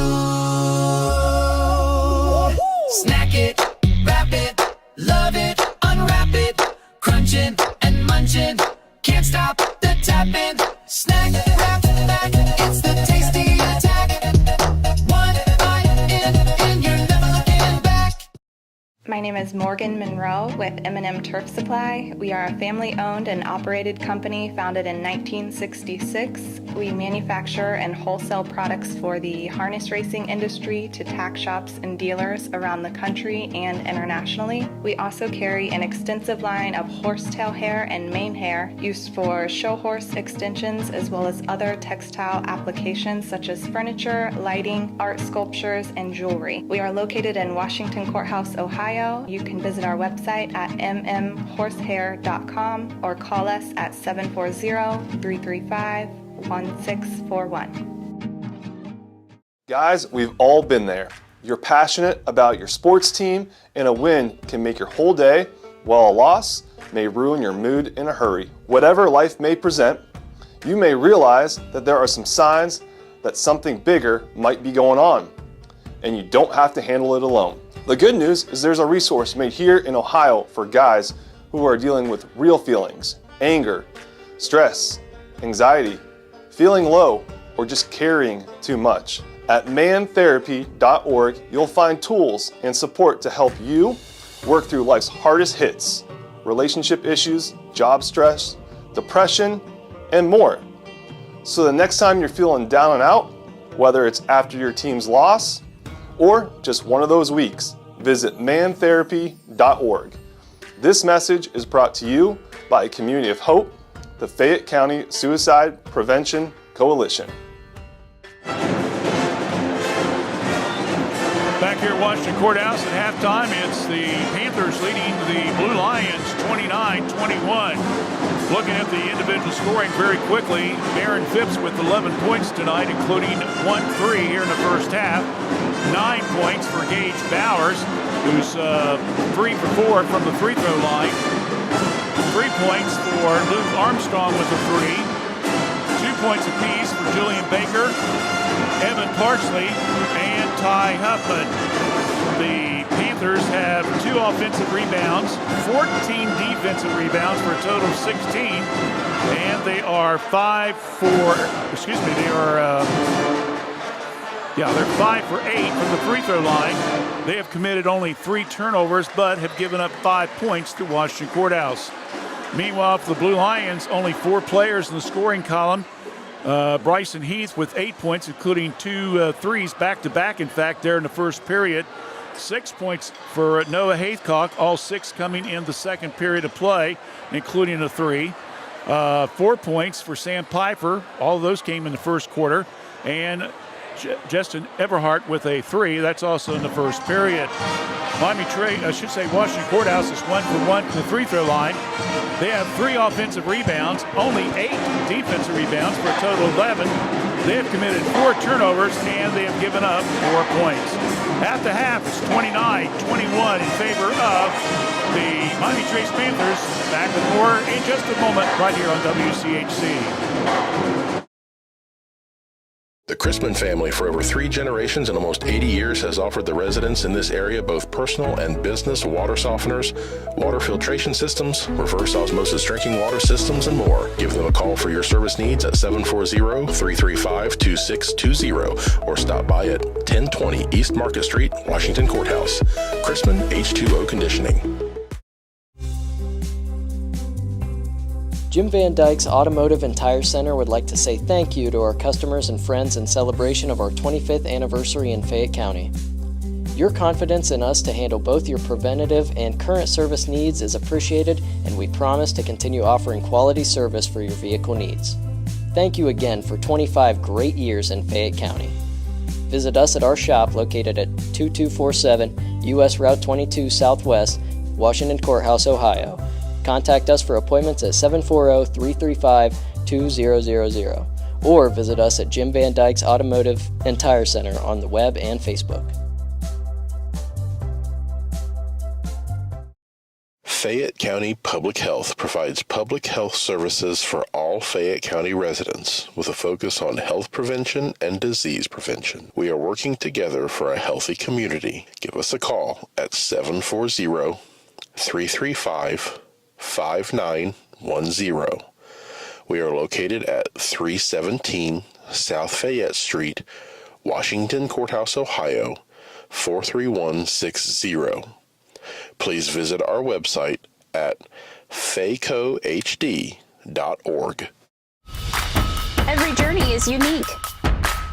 Snack it, wrap it, love it, unwrap it. Crunching and munching, can't stop the tapping. Snack Wrap back, it's the tasty attack. One bite in, you're never looking back. My name is Morgan Monroe with M&M Turf Supply. We are a family-owned and operated company founded in 1966. We manufacture and wholesale products for the harness racing industry to tack shops and dealers around the country and internationally. We also carry an extensive line of horsetail hair and mane hair used for show horse extensions as well as other textile applications such as furniture, lighting, art sculptures, and jewelry. We are located in Washington Courthouse, Ohio. You can visit our website at mmhorsehair.com or call us at 740-335-1641. Guys, we've all been there. You're passionate about your sports team, and a win can make your whole day, while a loss may ruin your mood in a hurry. Whatever life may present, you may realize that there are some signs that something bigger might be going on, and you don't have to handle it alone. The good news is there's a resource made here in Ohio for guys who are dealing with real feelings, anger, stress, anxiety, feeling low, or just carrying too much. At mantherapy.org, you'll find tools and support to help you work through life's hardest hits, relationship issues, job stress, depression, and more. So the next time you're feeling down and out, whether it's after your team's loss or just one of those weeks, visit mantherapy.org. This message is brought to you by a community of hope, the Fayette County Suicide Prevention Coalition. Back here at Washington Courthouse at halftime, it's the Panthers leading the Blue Lions 29-21. Looking at the individual scoring very quickly, Aaron Phipps with 11 points tonight, including 1-3 here in the first half. 9 points for Gage Bowers, who's 3 for 4 from the free throw line. 3 points for Luke Armstrong with a 3. 2 points apiece for Julian Baker, Evan Parsley, and Ty Huffman. The Panthers have 2 offensive rebounds, 14 defensive rebounds for a total of 16, and they are 5 for 8 from the free throw line. They have committed only 3 turnovers, but have given up 5 points to Washington Courthouse. Meanwhile, for the Blue Lions, only 4 players in the scoring column. Bryson Heath with 8 points, including 2 threes back-to-back, in fact, there in the first period. 6 points for Noah Haycock, all 6 coming in the second period of play, including a 3. 4 points for Sam Pfeiffer. All of those came in the first quarter. And Justin Everhart with a 3. That's also in the first period. Washington Courthouse is 1 for 1 from the free throw line. They have 3 offensive rebounds, only 8 defensive rebounds for a total of 11. They have committed 4 turnovers, and they have given up 4 points. At the half, it's 29-21 in favor of the Miami Trace Panthers. Back with more in just a moment right here on WCHC. The Crispin family, for over 3 generations and almost 80 years, has offered the residents in this area both personal and business water softeners, water filtration systems, reverse osmosis drinking water systems, and more. Give them a call for your service needs at 740-335-2620 or stop by at 1020 East Market Street, Washington Courthouse. Crispin H2O Conditioning. Jim Van Dyke's Automotive and Tire Center would like to say thank you to our customers and friends in celebration of our 25th anniversary in Fayette County. Your confidence in us to handle both your preventative and current service needs is appreciated, and we promise to continue offering quality service for your vehicle needs. Thank you again for 25 great years in Fayette County. Visit us at our shop located at 2247 U.S. Route 22 Southwest, Washington Courthouse, Ohio. Contact us for appointments at 740-335-2000 or visit us at Jim Van Dyke's Automotive and Tire Center on the web and Facebook. Fayette County Public Health provides public health services for all Fayette County residents with a focus on health prevention and disease prevention. We are working together for a healthy community. Give us a call at 740-335-5910. We are located at 317 South Fayette Street, Washington Courthouse, Ohio, 43160. Please visit our website at faycohd.org. Every journey is unique.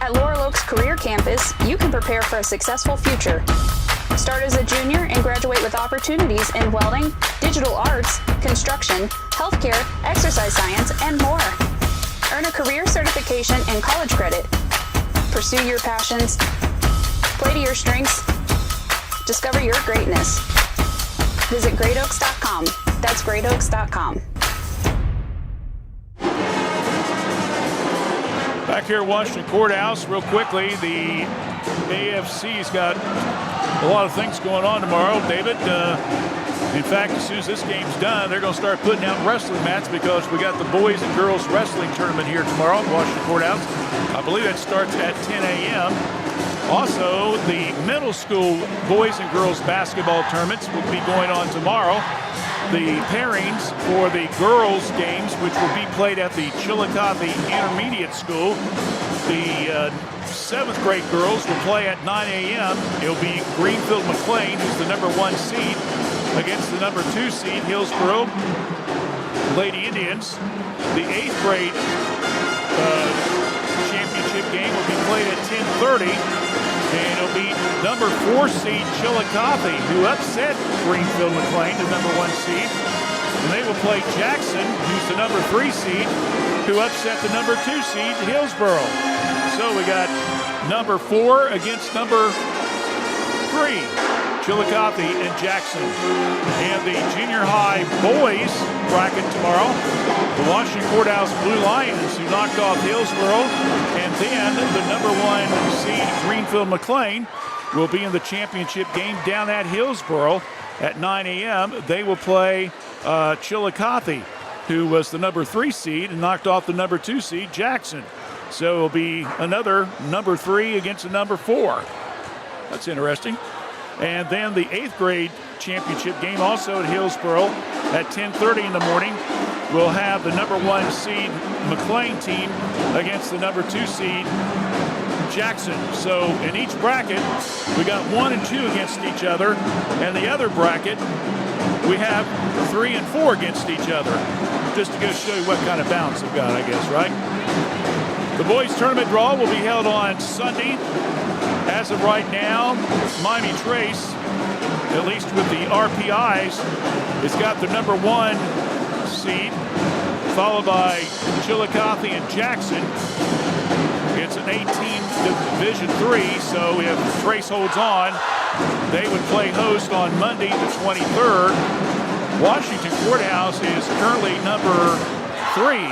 At Laurel Oaks Career Campus, you can prepare for a successful future. Start as a junior and graduate with opportunities in welding, digital arts, construction, healthcare, exercise science, and more. Earn a career certification and college credit. Pursue your passions. Play to your strengths. Discover your greatness. Visit greatoaks.com. That's greatoaks.com. Back Back here at Washington Courthouse, real quickly, the AFC's got a lot of things going on tomorrow, David. In fact, as soon as this game's done, they're going to start putting out wrestling mats because we got the boys and girls wrestling tournament here tomorrow at Washington Courthouse. I believe that starts at 10 a.m. Also, the middle school boys and girls basketball tournaments will be going on tomorrow. The pairings for the girls' games, which will be played at the Chillicothe Intermediate School. The 7th grade girls will play at 9 a.m. It'll be Greenfield McLean, who's the number 1 seed, against the number 2 seed, Hillsboro Lady Indians. The 8th grade championship game will be played at 10:30. And it'll be number 4 seed Chillicothe, who upset Greenfield McLean, the number 1 seed. And they will play Jackson, who's the number 3 seed, who upset the number 2 seed Hillsboro. So we got number 4 against number 3, Chillicothe and Jackson. And the junior high boys bracket tomorrow, the Washington Courthouse Blue Lions, who knocked off Hillsboro, and then the number 1 seed Greenfield McLean will be in the championship game down at Hillsboro at 9 a.m. They will play Chillicothe, who was the number 3 seed and knocked off the number 2 seed Jackson. So it'll be another number 3 against the number 4. That's interesting. And then the 8th grade championship game also at Hillsboro at 10:30 in the morning. We'll have the number 1 seed McLean team against the number 2 seed Jackson. So in each bracket, we got 1 and 2 against each other. And the other bracket, we have 3 and 4 against each other. Just to go show you what kind of balance we've got, I guess, right? The boys tournament draw will be held on Sunday. As of right now, Miami Trace, at least with the RPIs, has got the number 1 seed, followed by Chillicothe and Jackson. It's an 18 Division 3, so if Trace holds on, they would play host on Monday the 23rd. Washington Courthouse is currently number 3.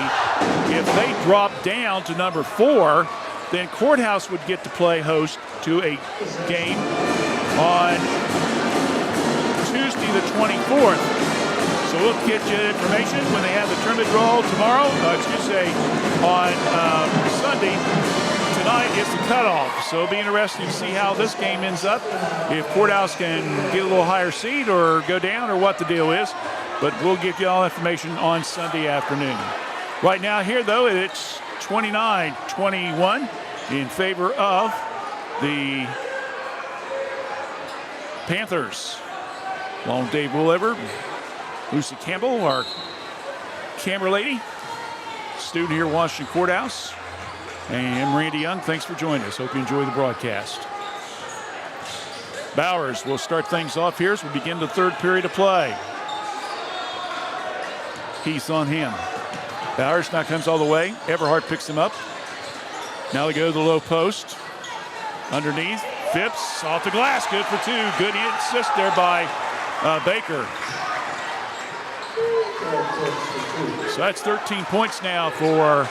If they drop down to number 4, then Courthouse would get to play host to a game on Tuesday the 24th. So we'll get you information when they have the tournament draw tomorrow. On Sunday. Tonight is the cutoff. So it'll be interesting to see how this game ends up. If Courthouse can get a little higher seed or go down or what the deal is. But we'll give you all information on Sunday afternoon. Right now here, though, it's 29-21 in favor of the Panthers. Along with Dave Woolliver, Lucy Campbell, our camera lady, student here at Washington Courthouse. And Randy Young, thanks for joining us. Hope you enjoy the broadcast. Bowers will start things off here as we begin the 3rd period of play. Heath on him. Bowers now comes all the way. Everhart picks him up. Now they go to the low post. Underneath, Phipps off the glass, good for 2. Good assist there by Baker. So that's 13 points now for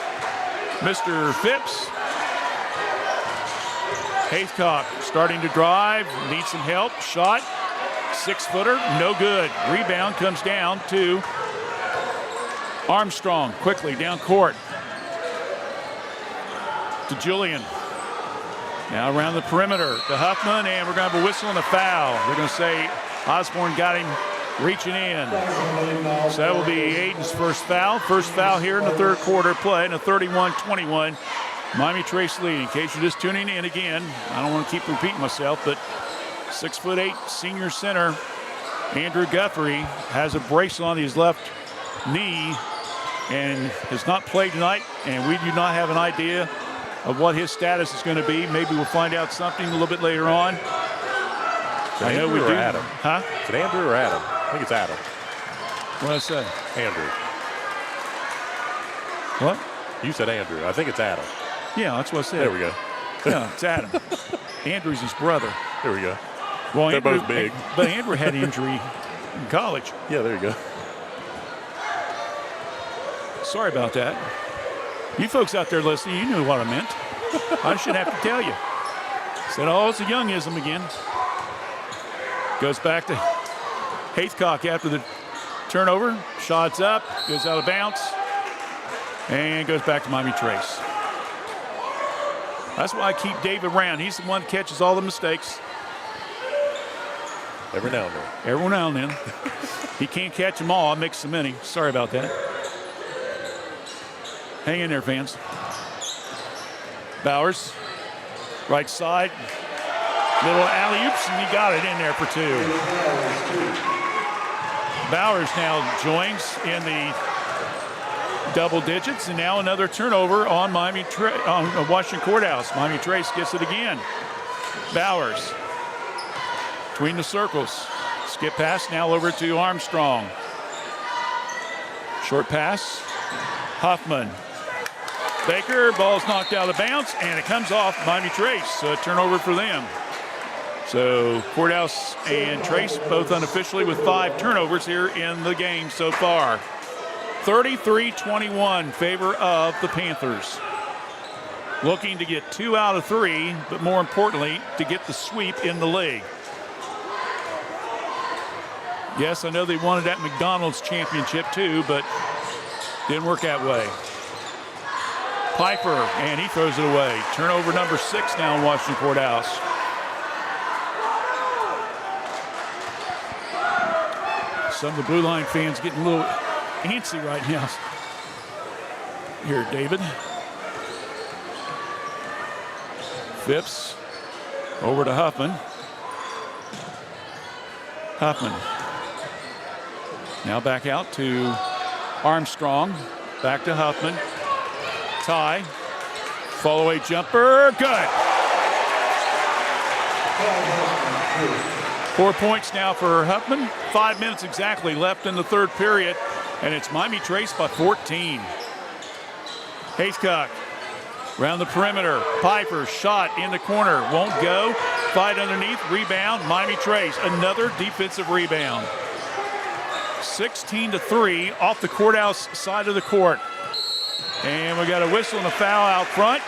Mr. Phipps. Haythcock starting to drive, needs some help. Shot, 6-footer, no good. Rebound comes down to Armstrong, quickly down court to Julian. Now around the perimeter to Huffman, and we're going to have a whistle and a foul. They're going to say Osborne got him reaching in. So that will be Aiden's first foul. First foul here in the 3rd quarter play, in a 31-21 Miami Trace lead. In case you're just tuning in again, I don't want to keep repeating myself, but 6'8" senior center Andrew Guthrie has a brace on his left knee and has not played tonight, and we do not have an idea of what his status is going to be. Maybe we'll find out something a little bit later on. I know we do. Adam? Huh? Is it Andrew or Adam? I think it's Adam. What did I say? Andrew. What? You said Andrew. I think it's Adam. Yeah, that's what I said. There we go. Yeah, it's Adam. Andrew's his brother. There we go. Well, They're Andrew, both big. But Andrew had injury in college. Yeah, there you go. Sorry about that. You folks out there listening, you knew what I meant. I shouldn't have to tell you. Said, oh, it's a youngism again. Goes back to Haithcock after the turnover. Shots up, goes out of bounds, and goes back to Miami Trace. That's why I keep David around. He's the one that catches all the mistakes. Every now and then. Every now and then. He can't catch them all. I mix so many. Sorry about that. Hang in there, fans. Bowers, right side. Little alley-oops, and he got it in there for 2. Bowers now joins in the double digits, and now another turnover on on Washington Courthouse. Miami Trace gets it again. Bowers between the circles. Skip pass now over to Armstrong. Short pass. Huffman. Baker, ball's knocked out of bounds, and it comes off Miami Trace. So a turnover for them. So Courthouse and Trace both unofficially with 5 turnovers here in the game so far. 33-21 favor of the Panthers. Looking to get 2 out of 3, but more importantly, to get the sweep in the league. Yes, I know they wanted that McDonald's championship too, but didn't work that way. Piper, and he throws it away. Turnover number 6 now in Washington Courthouse. Some of the Blue Line fans getting a little antsy right now. Here, David. Phipps over to Huffman. Huffman. Now back out to Armstrong. Back to Huffman. Ty. Fall away jumper. Good. 4 points now for Huffman. 5 minutes exactly left in the third period. And it's Miami Trace by 14. Haithcock around the perimeter. Piper shot in the corner. Won't go. Fight underneath. Rebound. Miami Trace. Another defensive rebound. 16-3 off the Courthouse side of the court. And we got a whistle and a foul out front.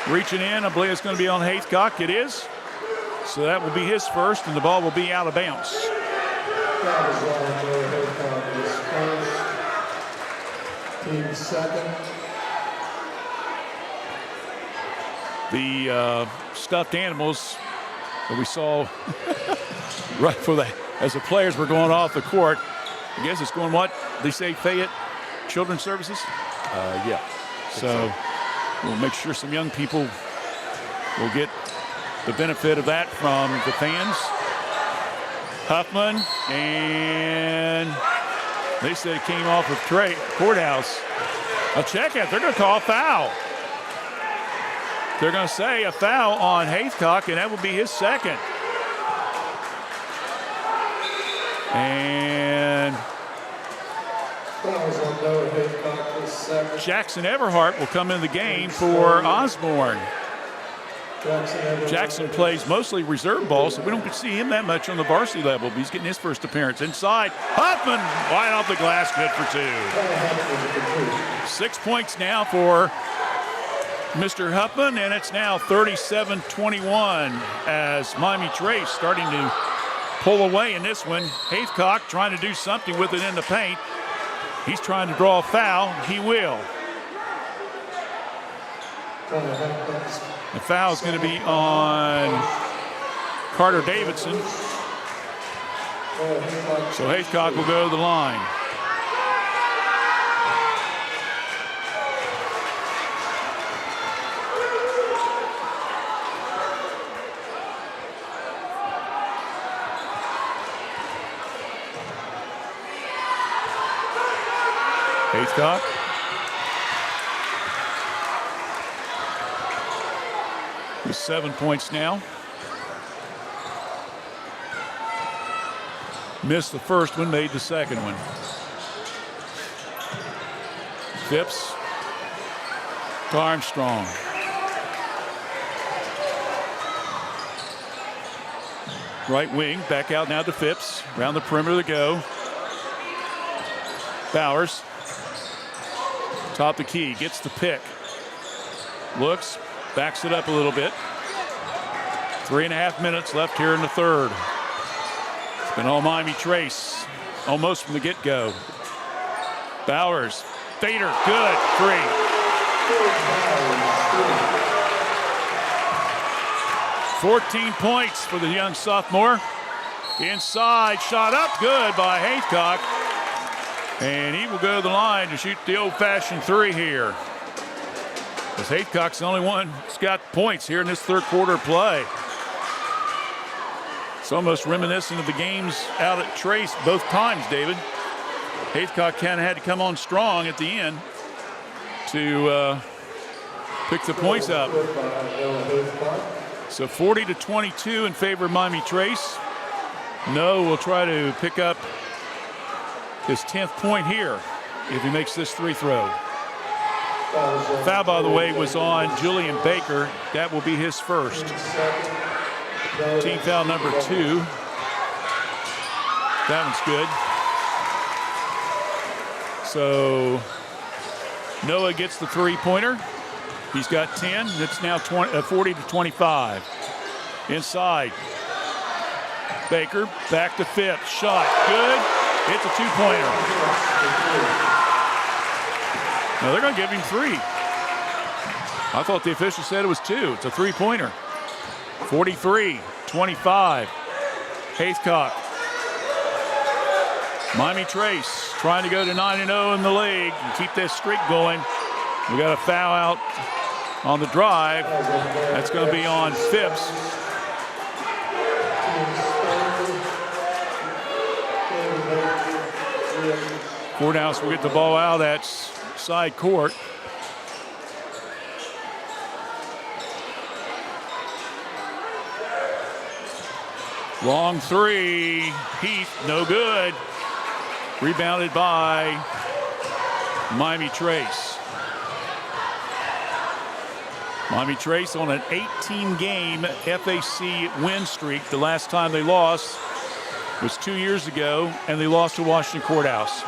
Reaching in. I believe it's going to be on Haithcock. It is. So that will be his first, and the ball will be out of bounds. Team second. The stuffed animals that we saw right for that as the players were going off the court. I guess it's going what? They say Fayette Children's Services? Yeah. So we'll make sure some young people will get the benefit of that from the fans. Huffman, and they said it came off of Courthouse. A check out. They're going to call a foul. They're going to say a foul on Haithcock, and that will be his second. And Jackson Everhart will come in the game for Osborne. Jackson plays mostly reserve ball, so we don't get to see him that much on the varsity level, but he's getting his first appearance. Inside, Huffman, wide off the glass, good for 2. 6 points now for Mr. Huffman, and it's now 37-21 as Miami Trace starting to pull away in this one. Haithcock trying to do something with it in the paint. He's trying to draw a foul. He will. The foul is going to be on Carter Davidson. So Haithcock will go to the line. Haithcock. With 7 points now. Missed the first one, made the second one. Phipps to Armstrong. Right wing, back out now to Phipps. Around the perimeter to go. Bowers Top the key, gets the pick. Looks, backs it up a little bit. 3.5 minutes left here in the third. It's been all Miami Trace, almost from the get-go. Bowers, Fader, good, 3. 14 points for the young sophomore. Inside, shot up, good by Haycock. And he will go to the line to shoot the old-fashioned 3 here. Because Haycock's the only one who's got points here in this third quarter of play. It's almost reminiscent of the games out at Trace both times, David. Haycock kind of had to come on strong at the end to pick the points up. So 40-22 in favor of Miami Trace. No will try to pick up his 10th point here if he makes this 3 throw. Foul, by the way, was on Julian Baker. That will be his first. Team foul number 2. That one's good. So Noah gets the 3-pointer. He's got 10. It's now 40-25. Inside. Baker back to Phipps. Shot. Good. It's a 2-pointer. Now they're going to give him 3. I thought the official said it was 2. It's a 3-pointer. 43-25. Haycock. Miami Trace trying to go to 9-0 in the league and keep this streak going. We got a foul out on the drive. That's going to be on Phipps. Courthouse will get the ball out at side court. Long 3, Heath, no good. Rebounded by Miami Trace. Miami Trace on an 18-game FAC win streak. The last time they lost was 2 years ago, and they lost to Washington Courthouse.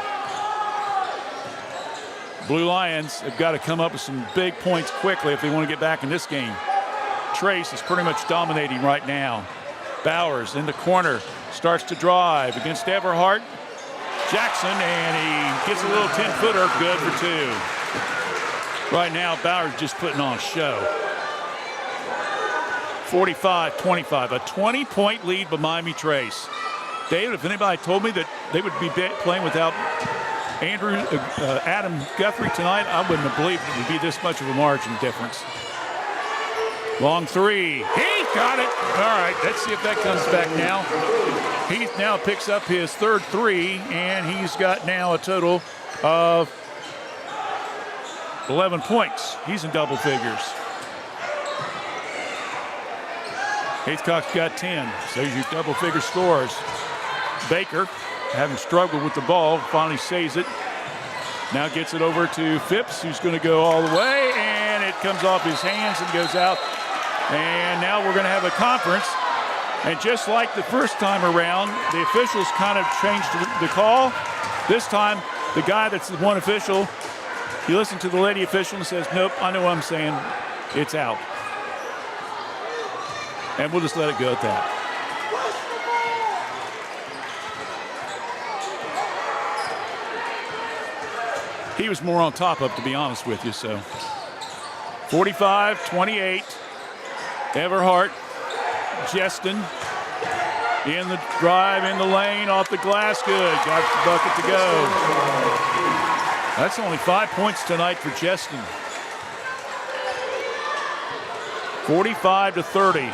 Blue Lions have got to come up with some big points quickly if they want to get back in this game. Trace is pretty much dominating right now. Bowers in the corner, starts to drive against Everhart. Jackson, and he gets a little 10-footer, good for 2. Right now, Bowers just putting on a show. 45-25, a 20-point lead by Miami Trace. David, if anybody told me that they would be playing without Adam Guthrie tonight, I wouldn't have believed it would be this much of a margin difference. Long 3. Heath got it. All right, let's see if that comes back now. Heath now picks up his third 3, and he's got now a total of 11 points. He's in double figures. Haycock's got 10, so he's your double figure scores. Baker, having struggled with the ball, finally saves it. Now gets it over to Phipps, who's going to go all the way, and it comes off his hands and goes out. And now we're going to have a conference. And just like the first time around, the officials kind of changed the call. This time, the guy that's the one official, he listened to the lady official and says, nope, I know what I'm saying. It's out. And we'll just let it go at that. He was more on top of, to be honest with you, so. 45-28. Everhart, Jestin in the drive, in the lane, off the glass, good. Got the bucket to go. That's only 5 points tonight for Jestin. 45-30.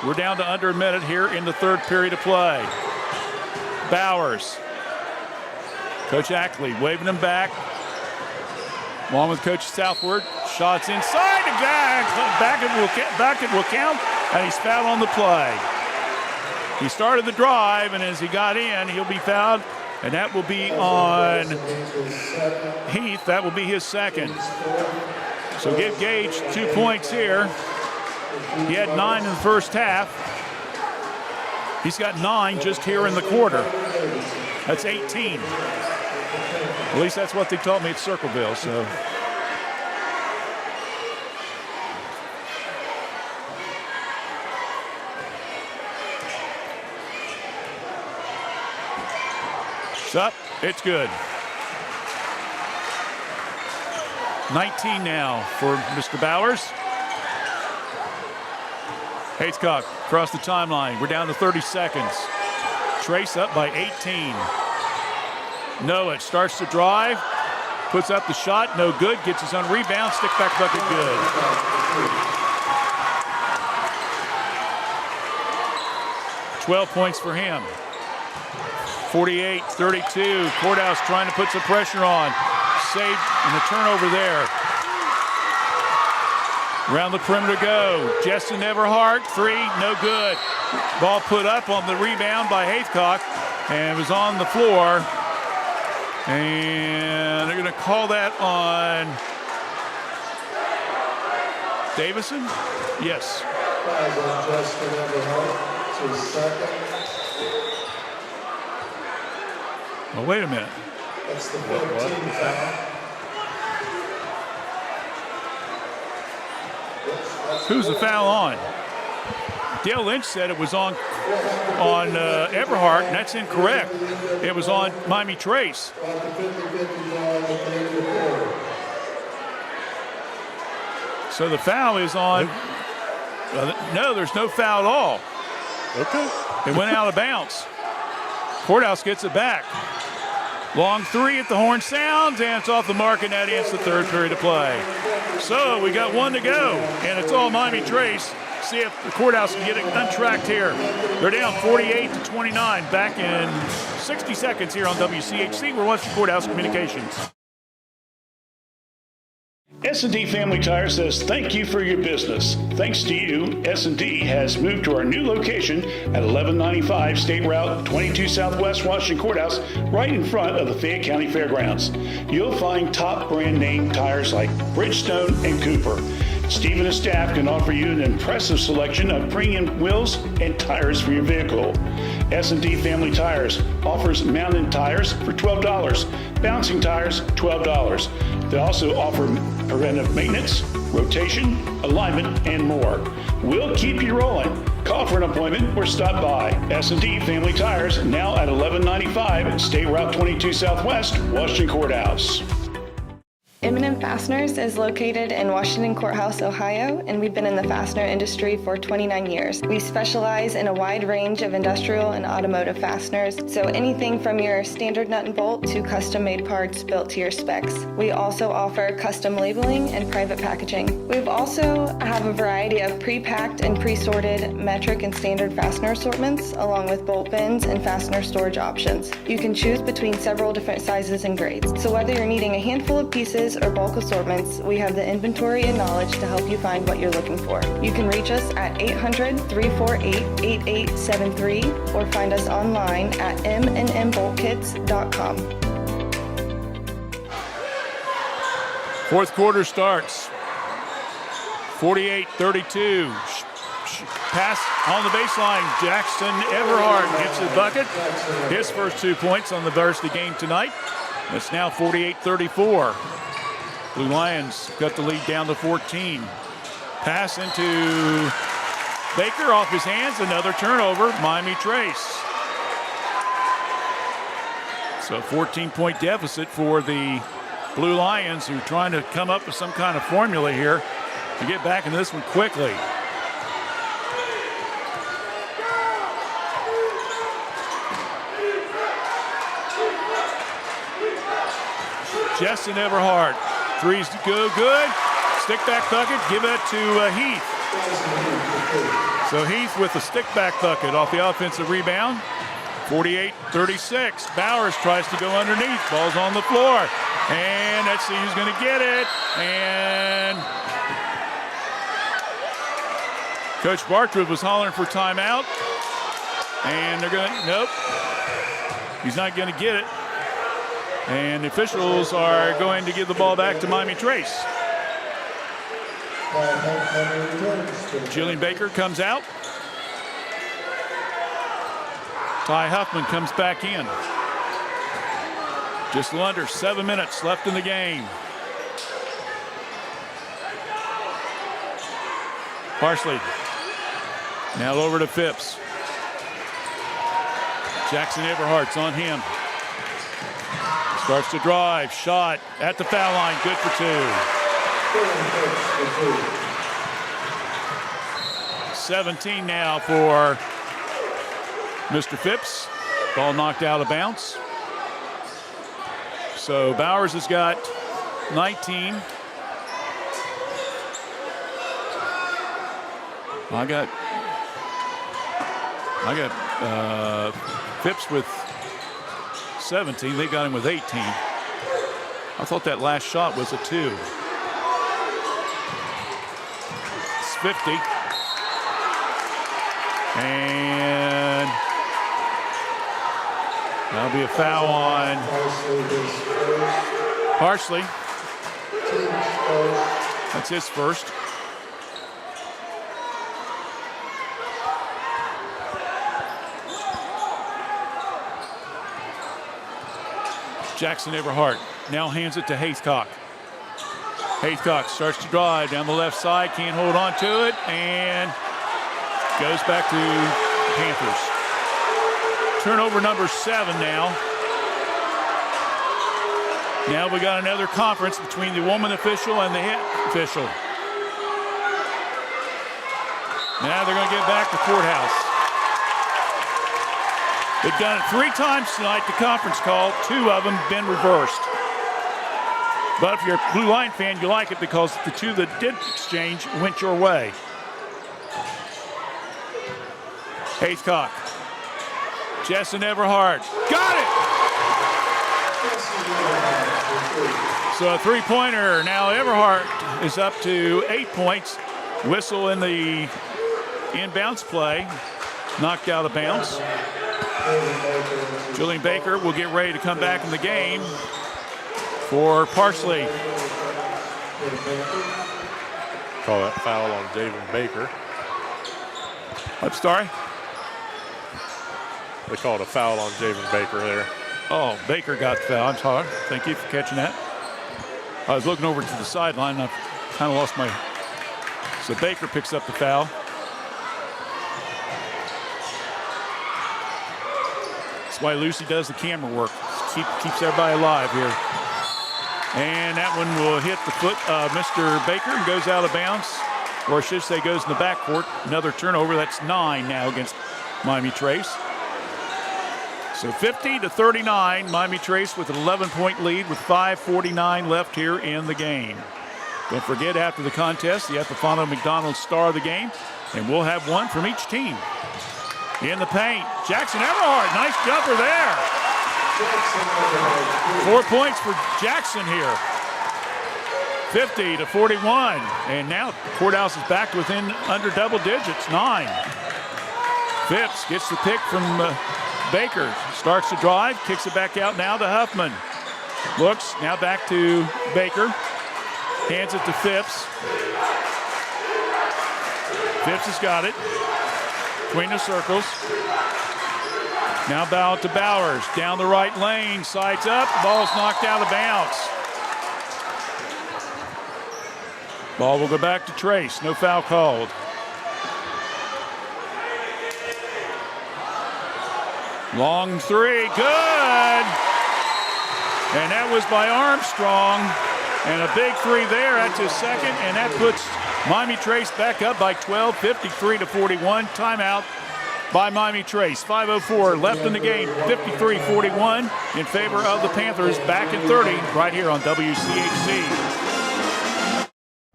We're down to under a minute here in the third period of play. Bowers. Coach Ackley waving him back. Along with Coach Southward. Shots inside. Back it will count, and he's fouled on the play. He started the drive, and as he got in, he'll be fouled, and that will be on Heath. That will be his second. So give Gage 2 points here. He had 9 in the first half. He's got 9 just here in the quarter. That's 18. At least that's what they told me at Circleville. So It's up. It's good. 19 now for Mr. Bowers. Hayescock across the timeline. We're down to 30 seconds. Trace up by 18. Noah starts to drive. Puts up the shot. No good. Gets his own rebound. Stick back bucket good. $12 points for him. 48-32. Courthouse trying to put some pressure on. Saved and a turnover there. Around the perimeter go. Justin Everhart, three, no good. Ball put up on the rebound by Hayescock and was on the floor. And they're going to call that on Davison? Yes. Justin Everhart to second. Well, wait a minute. That's the 15th foul. Who's the foul on? Dale Lynch said it was on Everhart, and that's incorrect. It was on Miami Trace. So the foul is on. No, there's no foul at all. Okay. It went out of bounds. Courthouse gets it back. Long three at the horn sounds, and it's off the mark, and that ends the third period of play. So we got one to go, and it's all Miami Trace. See if the Courthouse can get it untracked here. They're down 48-29, back in 60 seconds here on WCHC. We're watching Courthouse Communications. S&D Family Tire says thank you for your business. Thanks to you, S&D has moved to our new location at 1195 State Route 22 Southwest Washington Courthouse, right in front of the Fayette County Fairgrounds. You'll find top brand name tires like Bridgestone and Cooper. Steve and his staff can offer you an impressive selection of premium wheels and tires for your vehicle. S&D Family Tires offers mounted tires for $12, bouncing tires $12. They also offer preventive maintenance, rotation, alignment, and more. We'll keep you rolling. Call for an appointment or stop by. S&D Family Tires, now at 1195 State Route 22 Southwest, Washington Courthouse. M&M Fasteners is located in Washington Courthouse, Ohio, and we've been in the fastener industry for 29 years. We specialize in a wide range of industrial and automotive fasteners, so anything from your standard nut and bolt to custom-made parts built to your specs. We also offer custom labeling and private packaging. We also have a variety of pre-packed and pre-sorted metric and standard fastener assortments, along with bolt bins and fastener storage options. You can choose between several different sizes and grades. So whether you're needing a handful of pieces or bulk assortments, we have the inventory and knowledge to help you find what you're looking for. You can reach us at 800-348-8873 or find us online at mnmboltkits.com. Fourth quarter starts. 48-32. Pass on the baseline. Jackson Everhart gets the bucket. His first 2 points on the Varsity game tonight. It's now 48-34. Blue Lions got the lead down to 14. Pass into Baker off his hands. Another turnover. Miami Trace. So 14-point deficit for the Blue Lions, who are trying to come up with some kind of formula here to get back into this one quickly. Justin Everhart. Threes to go good. Stick back bucket. Give it to Heath. So Heath with the stick back bucket off the offensive rebound. 48-36. Bowers tries to go underneath. Ball's on the floor. And let's see who's going to get it. And Coach Bartwood was hollering for timeout. And they're going to, nope. He's not going to get it. And the officials are going to give the ball back to Miami Trace. Jillian Baker comes out. Ty Huffman comes back in. Just under 7 minutes left in the game. Parsley. Now over to Phipps. Jackson Everhart's on him. Starts to drive, shot at the foul line, good for 2. 17 now for Mr. Phipps. Ball knocked out of bounds. So Bowers has got 19. I got Phipps with 17. They got him with 18. I thought that last shot was a 2. It's 50. And that'll be a foul on Parsley. That's his first. Jackson Everhart now hands it to Haythcock. Haythcock starts to drive down the left side, can't hold on to it, and goes back to Panthers. Turnover number 7 now. Now we got another conference between the woman official and the head official. Now they're going to get back to courthouse. They've done it 3 times tonight, the conference call. 2 of them been reversed. But if you're a Blue Line fan, you like it because the 2 that did exchange went your way. Haythcock. Jessen Everhart. Got it! So a 3-pointer. Now Everhart is up to 8 points. Whistle in the inbounds play. Knocked out of bounds. Julian Baker will get ready to come back in the game for Parsley. Call that foul on Javen Baker. I'm sorry? They called a foul on Javen Baker there. Oh, Baker got the foul. I'm sorry. Thank you for catching that. I was looking over to the sideline and I kind of lost my... So Baker picks up the foul. That's why Lucy does the camera work. Keeps everybody alive here. And that one will hit the foot of Mr. Baker and goes out of bounds. Or I should say goes in the backcourt. Another turnover. That's 9 now against Miami Trace. So 50-39, Miami Trace with an 11-point lead with 5:49 left here in the game. Don't forget, after the contest, the Epifano McDonald star of the game, and we'll have one from each team. In the paint, Jackson Everhart, nice jumper there. 4 points for Jackson here. 50-41, and now Courthouse is back within under double digits, 9. Phipps gets the pick from Baker, starts to drive, kicks it back out now to Huffman. Looks, now back to Baker. Hands it to Phipps. Phipps has got it. Between the circles. Now out to Bowers. Down the right lane. Sides up. Ball's knocked out of bounds. Ball will go back to Trace. No foul called. Long 3. Good. And that was by Armstrong. And a big 3 there. That's his second. And that puts Miami Trace back up by 12, 53-41. Timeout by Miami Trace. 5:04 left in the game. 53-41 in favor of the Panthers. Back in 30 right here on WCHC.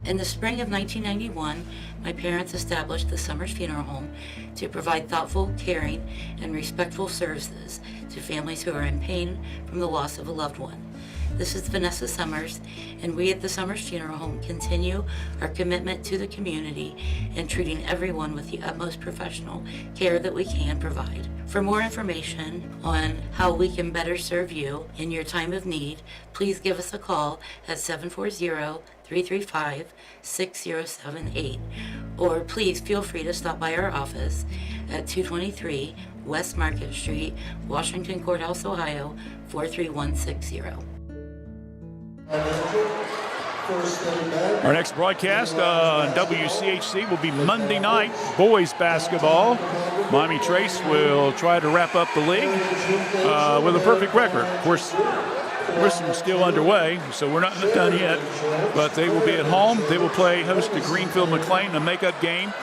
In the spring of 1991, my parents established the Summers Funeral Home to provide thoughtful, caring, and respectful services to families who are in pain from the loss of a loved one. This is Vanessa Summers, and we at the Summers Funeral Home continue our commitment to the community and treating everyone with the utmost professional care that we can provide. For more information on how we can better serve you in your time of need, please give us a call at 740-335-6078, or please feel free to stop by our office at 223 West Market Street, Washington Courthouse, Ohio, 43160. Our next broadcast on WCHC will be Monday night, boys basketball. Miami Trace will try to wrap up the league with a perfect record. Of course, Grissom still underway, so we're not done yet. But they will be at home. They will play host to Greenfield McLean, a makeup game.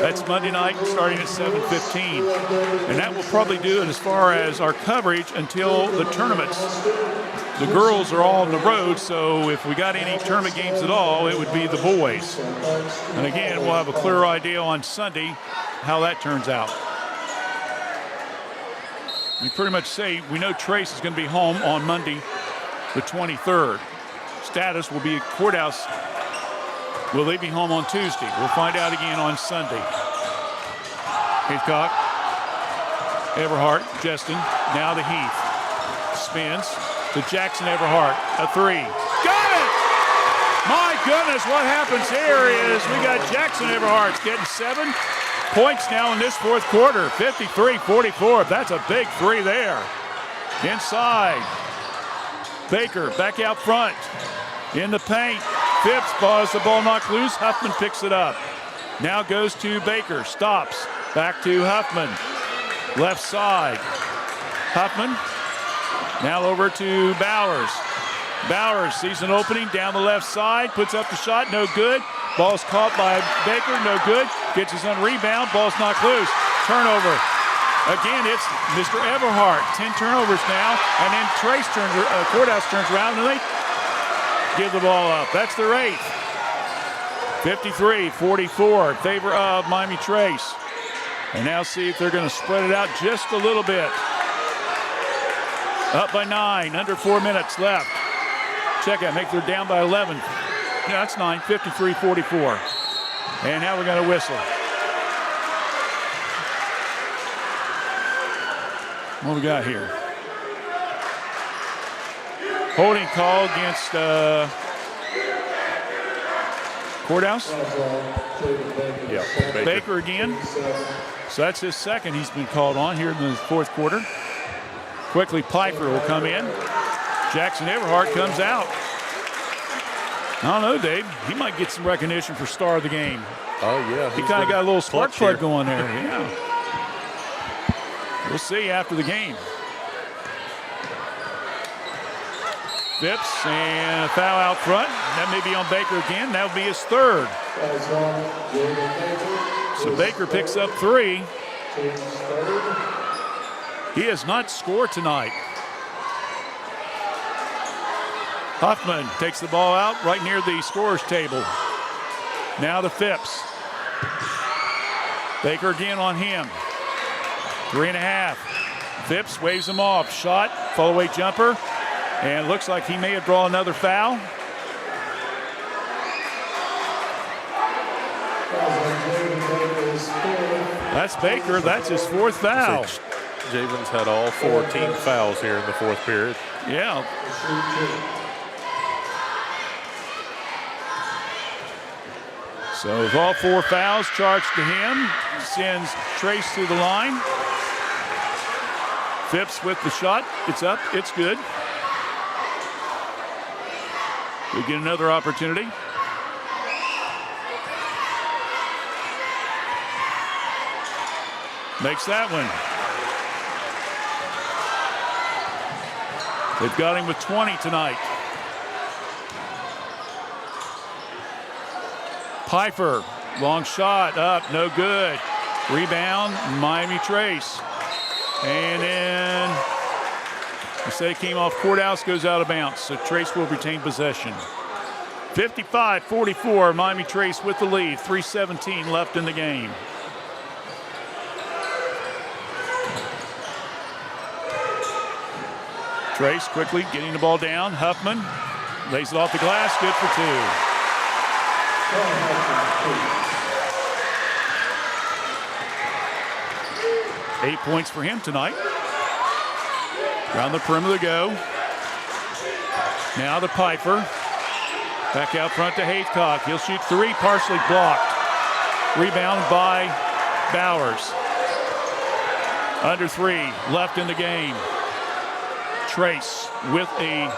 That's Monday night starting at 7:15. And that will probably do it as far as our coverage until the tournaments. The girls are all on the road, so if we got any tournament games at all, it would be the boys. And again, we'll have a clear idea on Sunday how that turns out. We pretty much say we know Trace is going to be home on Monday, the 23rd. Status will be at Courthouse. Will they be home on Tuesday? We'll find out again on Sunday. Hitchcock, Everhart, Justin, now to Heath. Spins to Jackson Everhart, a three. Got it! My goodness, what happens here is we got Jackson Everhart getting 7 points now in this fourth quarter, 53-44. That's a big three there. Inside. Baker back out front. In the paint. Phipps has the ball knocked loose. Huffman picks it up. Now goes to Baker. Stops. Back to Huffman. Left side. Huffman. Now over to Bowers. Bowers sees an opening down the left side. Puts up the shot. No good. Ball's caught by Baker. No good. Gets his own rebound. Ball's knocked loose. Turnover. Again, it's Mr. Everhart. 10 turnovers now. And then Courthouse turns around and they give the ball up. That's their 8th. 53-44 in favor of Miami Trace. And now see if they're going to spread it out just a little bit. Up by 9. Under 4 minutes left. Check out. Make they're down by 11. Yeah, that's 9. 53-44. And now we're going to whistle. What we got here? Holding call against Courthouse. Yeah, Baker again. So that's his second he's been called on here in the fourth quarter. Quickly, Piper will come in. Jackson Everhart comes out. I don't know, Dave. He might get some recognition for star of the game. Oh, yeah. He kind of got a little spark plug going there. Yeah. We'll see after the game. Phipps and a foul out front. That may be on Baker again. That will be his 3rd. So Baker picks up 3. He has not scored tonight. Huffman takes the ball out right near the scorer's table. Now to Phipps. Baker again on him. 3.5. Phipps waves him off. Shot, follow-away jumper. And looks like he may have drawn another foul. That's Baker. That's his 4th foul. Javens had all 4 team fouls here in the fourth period. Yeah. So with all 4 fouls charged to him, sends Trace to the line. Phipps with the shot. It's up. It's good. We get another opportunity. Makes that one. They've got him with 20 tonight. Piper, long shot, up, no good. Rebound, Miami Trace. And then, instead it came off Courthouse, goes out of bounds. So Trace will retain possession. 55-44, Miami Trace with the lead. 3:17 left in the game. Trace quickly getting the ball down. Huffman lays it off the glass, good for 2. 8 points for him tonight. Around the perimeter go. Now to Piper. Back out front to Haythcock. He'll shoot 3, partially blocked. Rebound by Bowers. Under 3 left in the game. Trace with a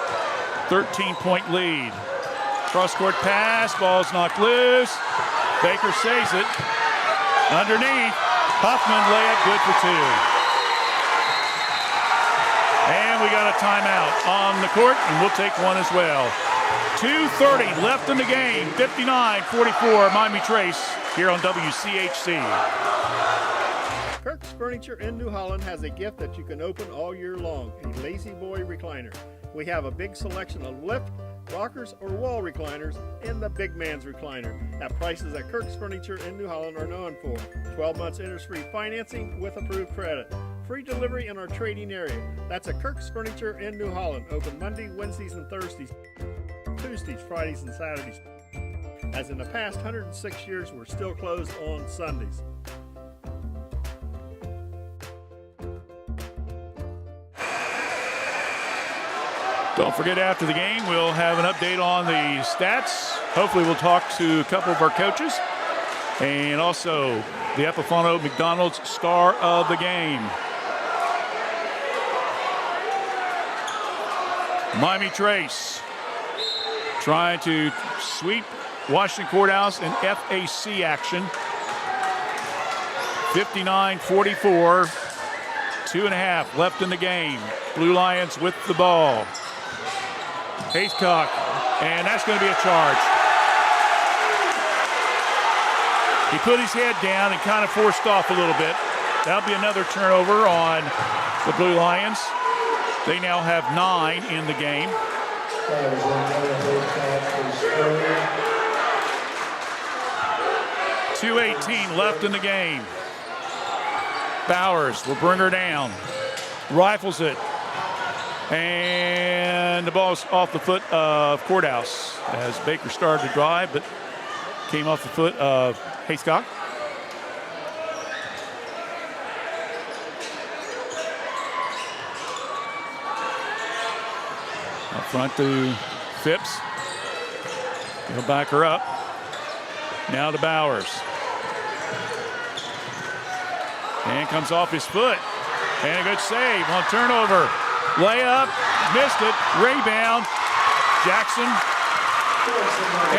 13-point lead. Cross-court pass, ball's knocked loose. Baker saves it. Underneath, Huffman layup good for 2. And we got a timeout on the court, and we'll take one as well. 2:30 left in the game. 59-44 Miami Trace here on WCHC. Kirk's Furniture in New Holland has a gift that you can open all year long, a Lazy Boy recliner. We have a big selection of lift, rockers, or wall recliners in the big man's recliner at prices that Kirk's Furniture in New Holland are known for. 12 months interest-free financing with approved credit. Free delivery in our trading area. That's at Kirk's Furniture in New Holland. Open Monday, Wednesdays, and Thursdays. Tuesdays, Fridays, and Saturdays. As in the past 106 years, we're still closed on Sundays. Don't forget, after the game, we'll have an update on the stats. Hopefully we'll talk to a couple of our coaches. And also the Epifano McDonald's star of the game. Miami Trace trying to sweep Washington Courthouse in FAC action. 59-44, 2.5 left in the game. Blue Lions with the ball. Haycock, and that's going to be a charge. He put his head down and kind of forced off a little bit. That'll be another turnover on the Blue Lions. They now have 9 in the game. 2:18 left in the game. Bowers will bring her down. Rifles it. And the ball's off the foot of Courthouse as Baker started to drive, but came off the foot of Haycock. Up front to Phipps. He'll back her up. Now to Bowers. And comes off his foot. And a good save on turnover. Layup, missed it, rebound. Jackson.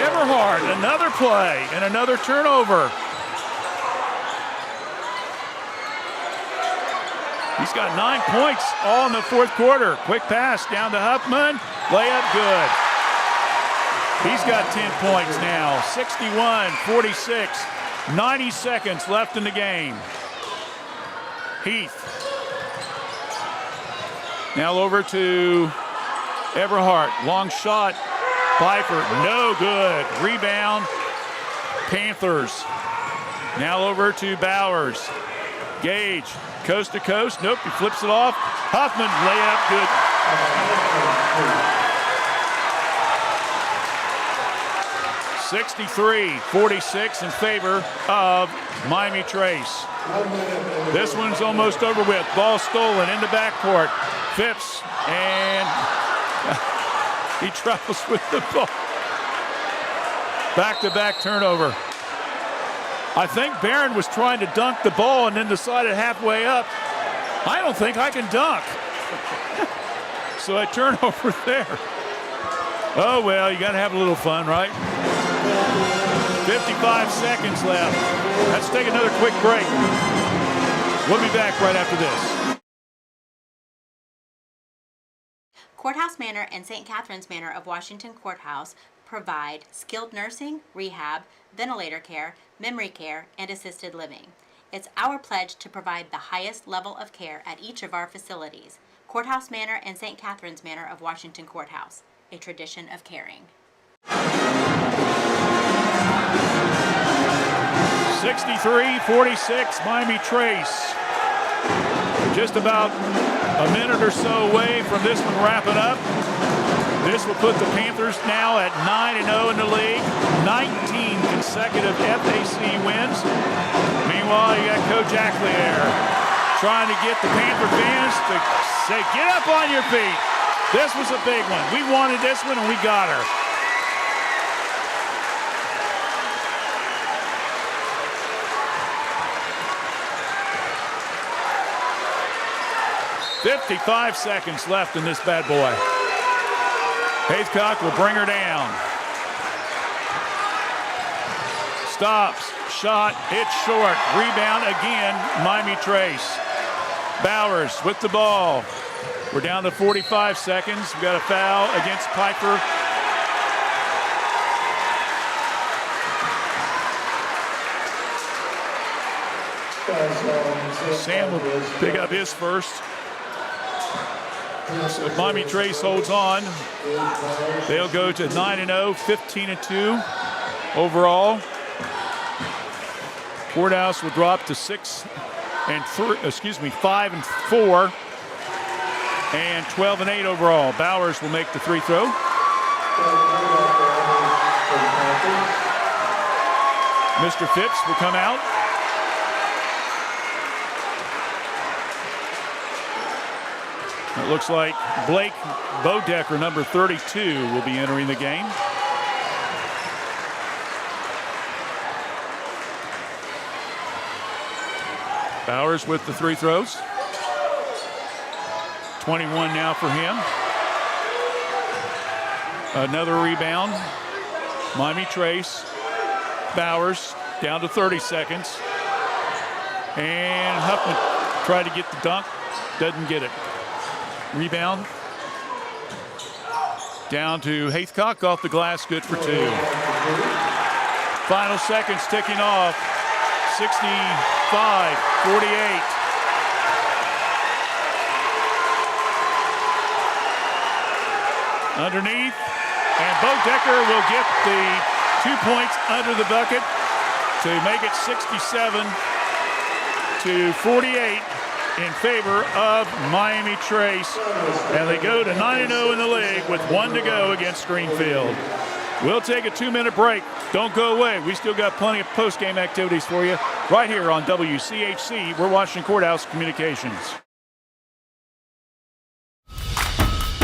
Everhart, another play and another turnover. He's got 9 points all in the fourth quarter. Quick pass down to Huffman. Layup good. He's got 10 points now. 61-46. 90 seconds left in the game. Heath. Now over to Everhart. Long shot. Pfeiffer, no good. Rebound. Panthers. Now over to Bowers. Gage, coast to coast. Nope, he flips it off. Huffman, layup, good. 63-46 in favor of Miami Trace. This one's almost over with. Ball stolen in the backcourt. Phipps, and he travels with the ball. Back-to-back turnover. I think Barron was trying to dunk the ball and then decided halfway up, I don't think I can dunk. So a turnover there. Oh, well, you got to have a little fun, right? 55 seconds left. Let's take another quick break. We'll be back right after this. Courthouse Manor and St. Catherine's Manor of Washington Courthouse provide skilled nursing, rehab, ventilator care, memory care, and assisted living. It's our pledge to provide the highest level of care at each of our facilities. Courthouse Manor and St. Catherine's Manor of Washington Courthouse, a tradition of caring. 63-46, Miami Trace. Just about a minute or so away from this one wrapping up. This will put the Panthers now at 9-0 in the league, 19 consecutive FAC wins. Meanwhile, you got Coach Ackley there trying to get the Panther fans to say, get up on your feet. This was a big one. We wanted this one and we got her. .55 seconds left in this bad boy. Haycock will bring her down. Stops, shot, it's short. Rebound again, Miami Trace. Bowers with the ball. We're down to 45 seconds. We've got a foul against Piper. Sam will pick up his first. So if Miami Trace holds on, they'll go to 9-0, 15-2 overall. Courthouse will drop to 5-4, and 12-8 overall. Bowers will make the free throw. Mr. Phipps will come out. It looks like Blake Bodecker, number 32, will be entering the game. Bowers with the three throws. 21 now for him. Another rebound. Miami Trace. Bowers down to 30 seconds. And Huffman tried to get the dunk. Doesn't get it. Rebound. Down to Haithcock off the glass. Good for two. Final seconds ticking off. 65-48. Underneath, and Bodecker will get the 2 points under the bucket to make it 67-48 in favor of Miami Trace. And they go to 9-0 in the league with 1 to go against Greenfield. We'll take a 2-minute break. Don't go away. We still got plenty of post-game activities for you right here on WCHC. We're Washington Courthouse Communications.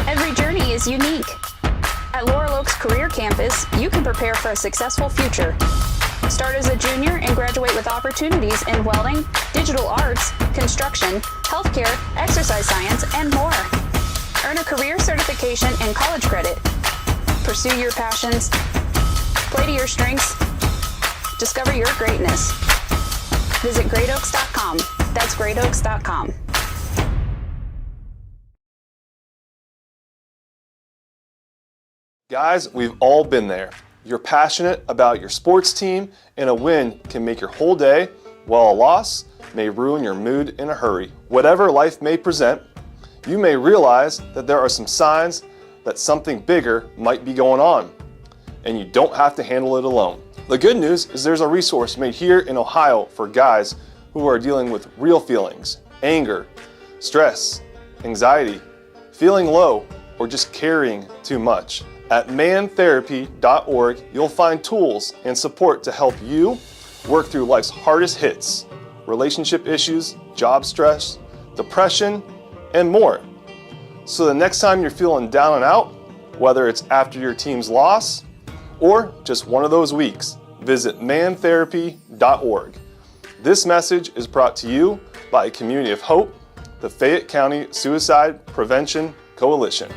Every journey is unique. At Laurel Oaks Career Campus, you can prepare for a successful future. Start as a junior and graduate with opportunities in welding, digital arts, construction, healthcare, exercise science, and more. Earn a career certification and college credit. Pursue your passions. Play to your strengths. Discover your greatness. Visit greatoaks.com. That's greatoaks.com. Guys, we've all been there. You're passionate about your sports team, and a win can make your whole day, while a loss may ruin your mood in a hurry. Whatever life may present, you may realize that there are some signs that something bigger might be going on, and you don't have to handle it alone. The good news is there's a resource made here in Ohio for guys who are dealing with real feelings, anger, stress, anxiety, feeling low, or just carrying too much. At mantherapy.org, you'll find tools and support to help you work through life's hardest hits, relationship issues, job stress, depression, and more. So the next time you're feeling down and out, whether it's after your team's loss or just one of those weeks, visit mantherapy.org. This message is brought to you by a Community of Hope, the Fayette County Suicide Prevention Coalition.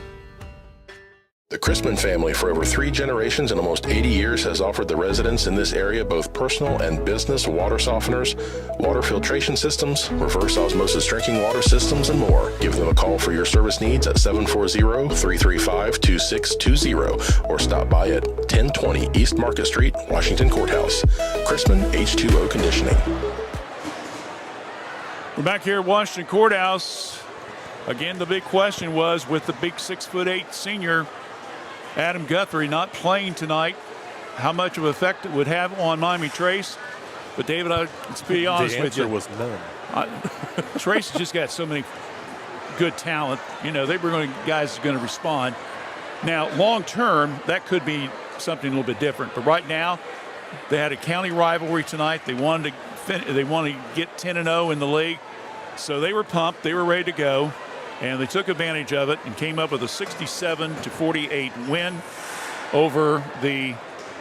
The Chrisman family, for over 3 generations and almost 80 years, has offered the residents in this area both personal and business water softeners, water filtration systems, reverse osmosis drinking water systems, and more. Give them a call for your service needs at 740-335-2620 or stop by at 1020 East Market Street, Washington Courthouse. Chrisman H2O Conditioning. We're back here at Washington Courthouse. Again, the big question was, with the big 6'8" senior Adam Guthrie not playing tonight, how much of an effect it would have on Miami Trace. But David, let's be honest with you. The answer was none. Trace has just got so many good talent. You know, guys are going to respond. Now, long term, that could be something a little bit different. But right now, they had a county rivalry tonight. They wanted to get 10-0 in the league, so they were pumped. They were ready to go. And they took advantage of it and came up with a 67-48 win over the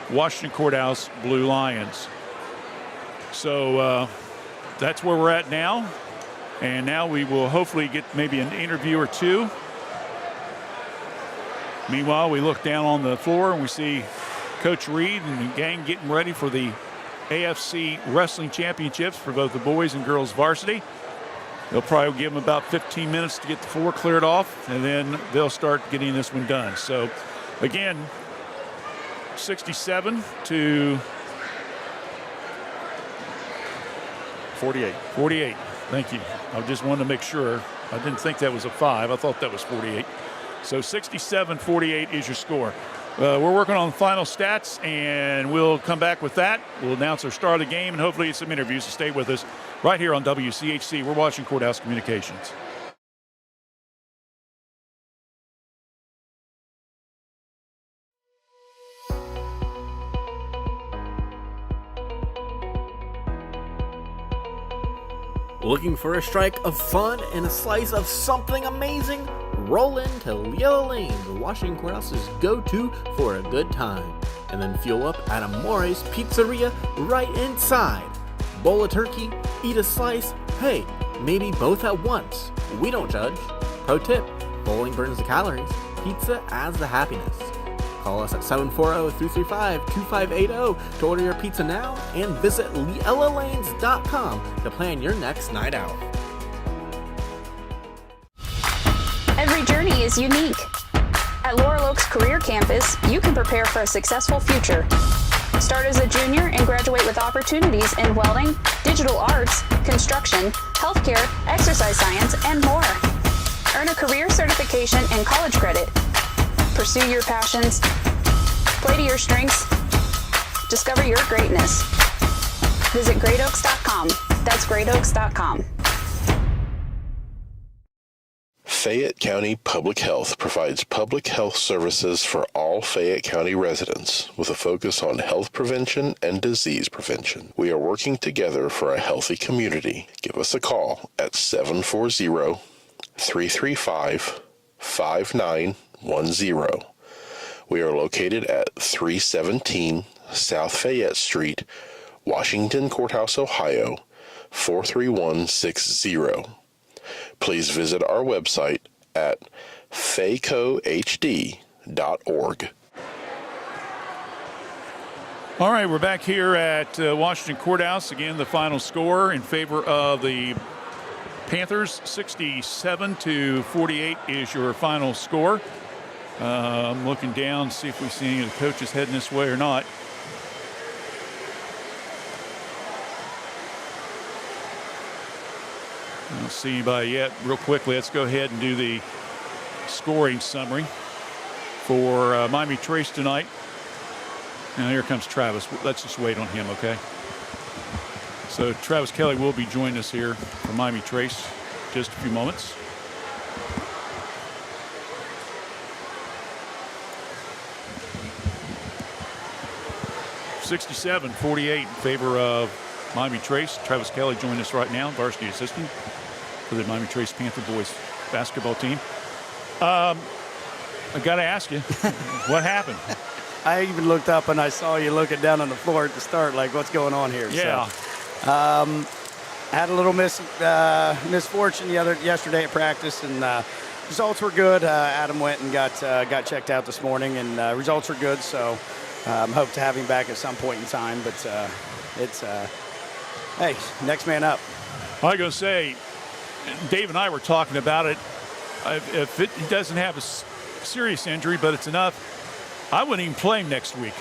Washington Courthouse Blue Lions. So that's where we're at now. And now we will hopefully get maybe an interview or two. Meanwhile, we look down on the floor and we see Coach Reed and the gang getting ready for the AFC Wrestling Championships for both the boys and girls varsity. They'll probably give them about 15 minutes to get the floor cleared off, and then they'll start getting this one done. So, again, 67 to 48. 48. Thank you. I just wanted to make sure. I didn't think that was a 5. I thought that was 48. So 67-48 is your score. We're working on final stats, and we'll come back with that. We'll announce our start of the game and hopefully some interviews. So stay with us right here on WCHC. We're watching Courthouse Communications. Looking for a strike of fun and a slice of something amazing? Roll into Yellow Lane, the Washington Courthouse's go-to for a good time. And then fuel up at Amore's Pizzeria right inside. Bowl a turkey, eat a slice, hey, maybe both at once. We don't judge. Pro tip, bowling burns the calories, pizza adds the happiness. Call us at 740-335-2580 to order your pizza now and visit yellowlanes.com to plan your next night out. Every journey is unique. At Laurel Oaks Career Campus, you can prepare for a successful future. Start as a junior and graduate with opportunities in welding, digital arts, construction, healthcare, exercise science, and more. Earn a career certification and college credit. Pursue your passions. Play to your strengths. Discover your greatness. Visit greatoaks.com. That's greatoaks.com. Fayette County Public Health provides public health services for all Fayette County residents with a focus on health prevention and disease prevention. We are working together for a healthy community. Give us a call at 740-335-5910. We are located at 317 South Fayette Street, Washington Courthouse, Ohio, 43160. Please visit our website at faycohd.org. All right, we're back here at Washington Courthouse. Again, the final score in favor of the Panthers, 67-48 is your final score. I'm looking down to see if we see any of the coaches heading this way or not. I don't see anybody yet. Real quickly, let's go ahead and do the scoring summary for Miami Trace tonight. Now here comes Travis. Let's just wait on him, okay? So Travis Kelly will be joining us here for Miami Trace in just a few moments. (67-48) in favor of Miami Trace. Travis Kelly joining us right now, varsity assistant for the Miami Trace Panther boys basketball team. I got to ask you, what happened? I even looked up and I saw you looking down on the floor at the start, like, what's going on here? Yeah. So, had a little misfortune yesterday at practice, and results were good. Adam went and got checked out this morning, and results were good. So, hope to have him back at some point in time. But hey, next man up. I was going to say, Dave and I were talking about it. If he doesn't have a serious injury, but it's enough, I wouldn't even play him next week.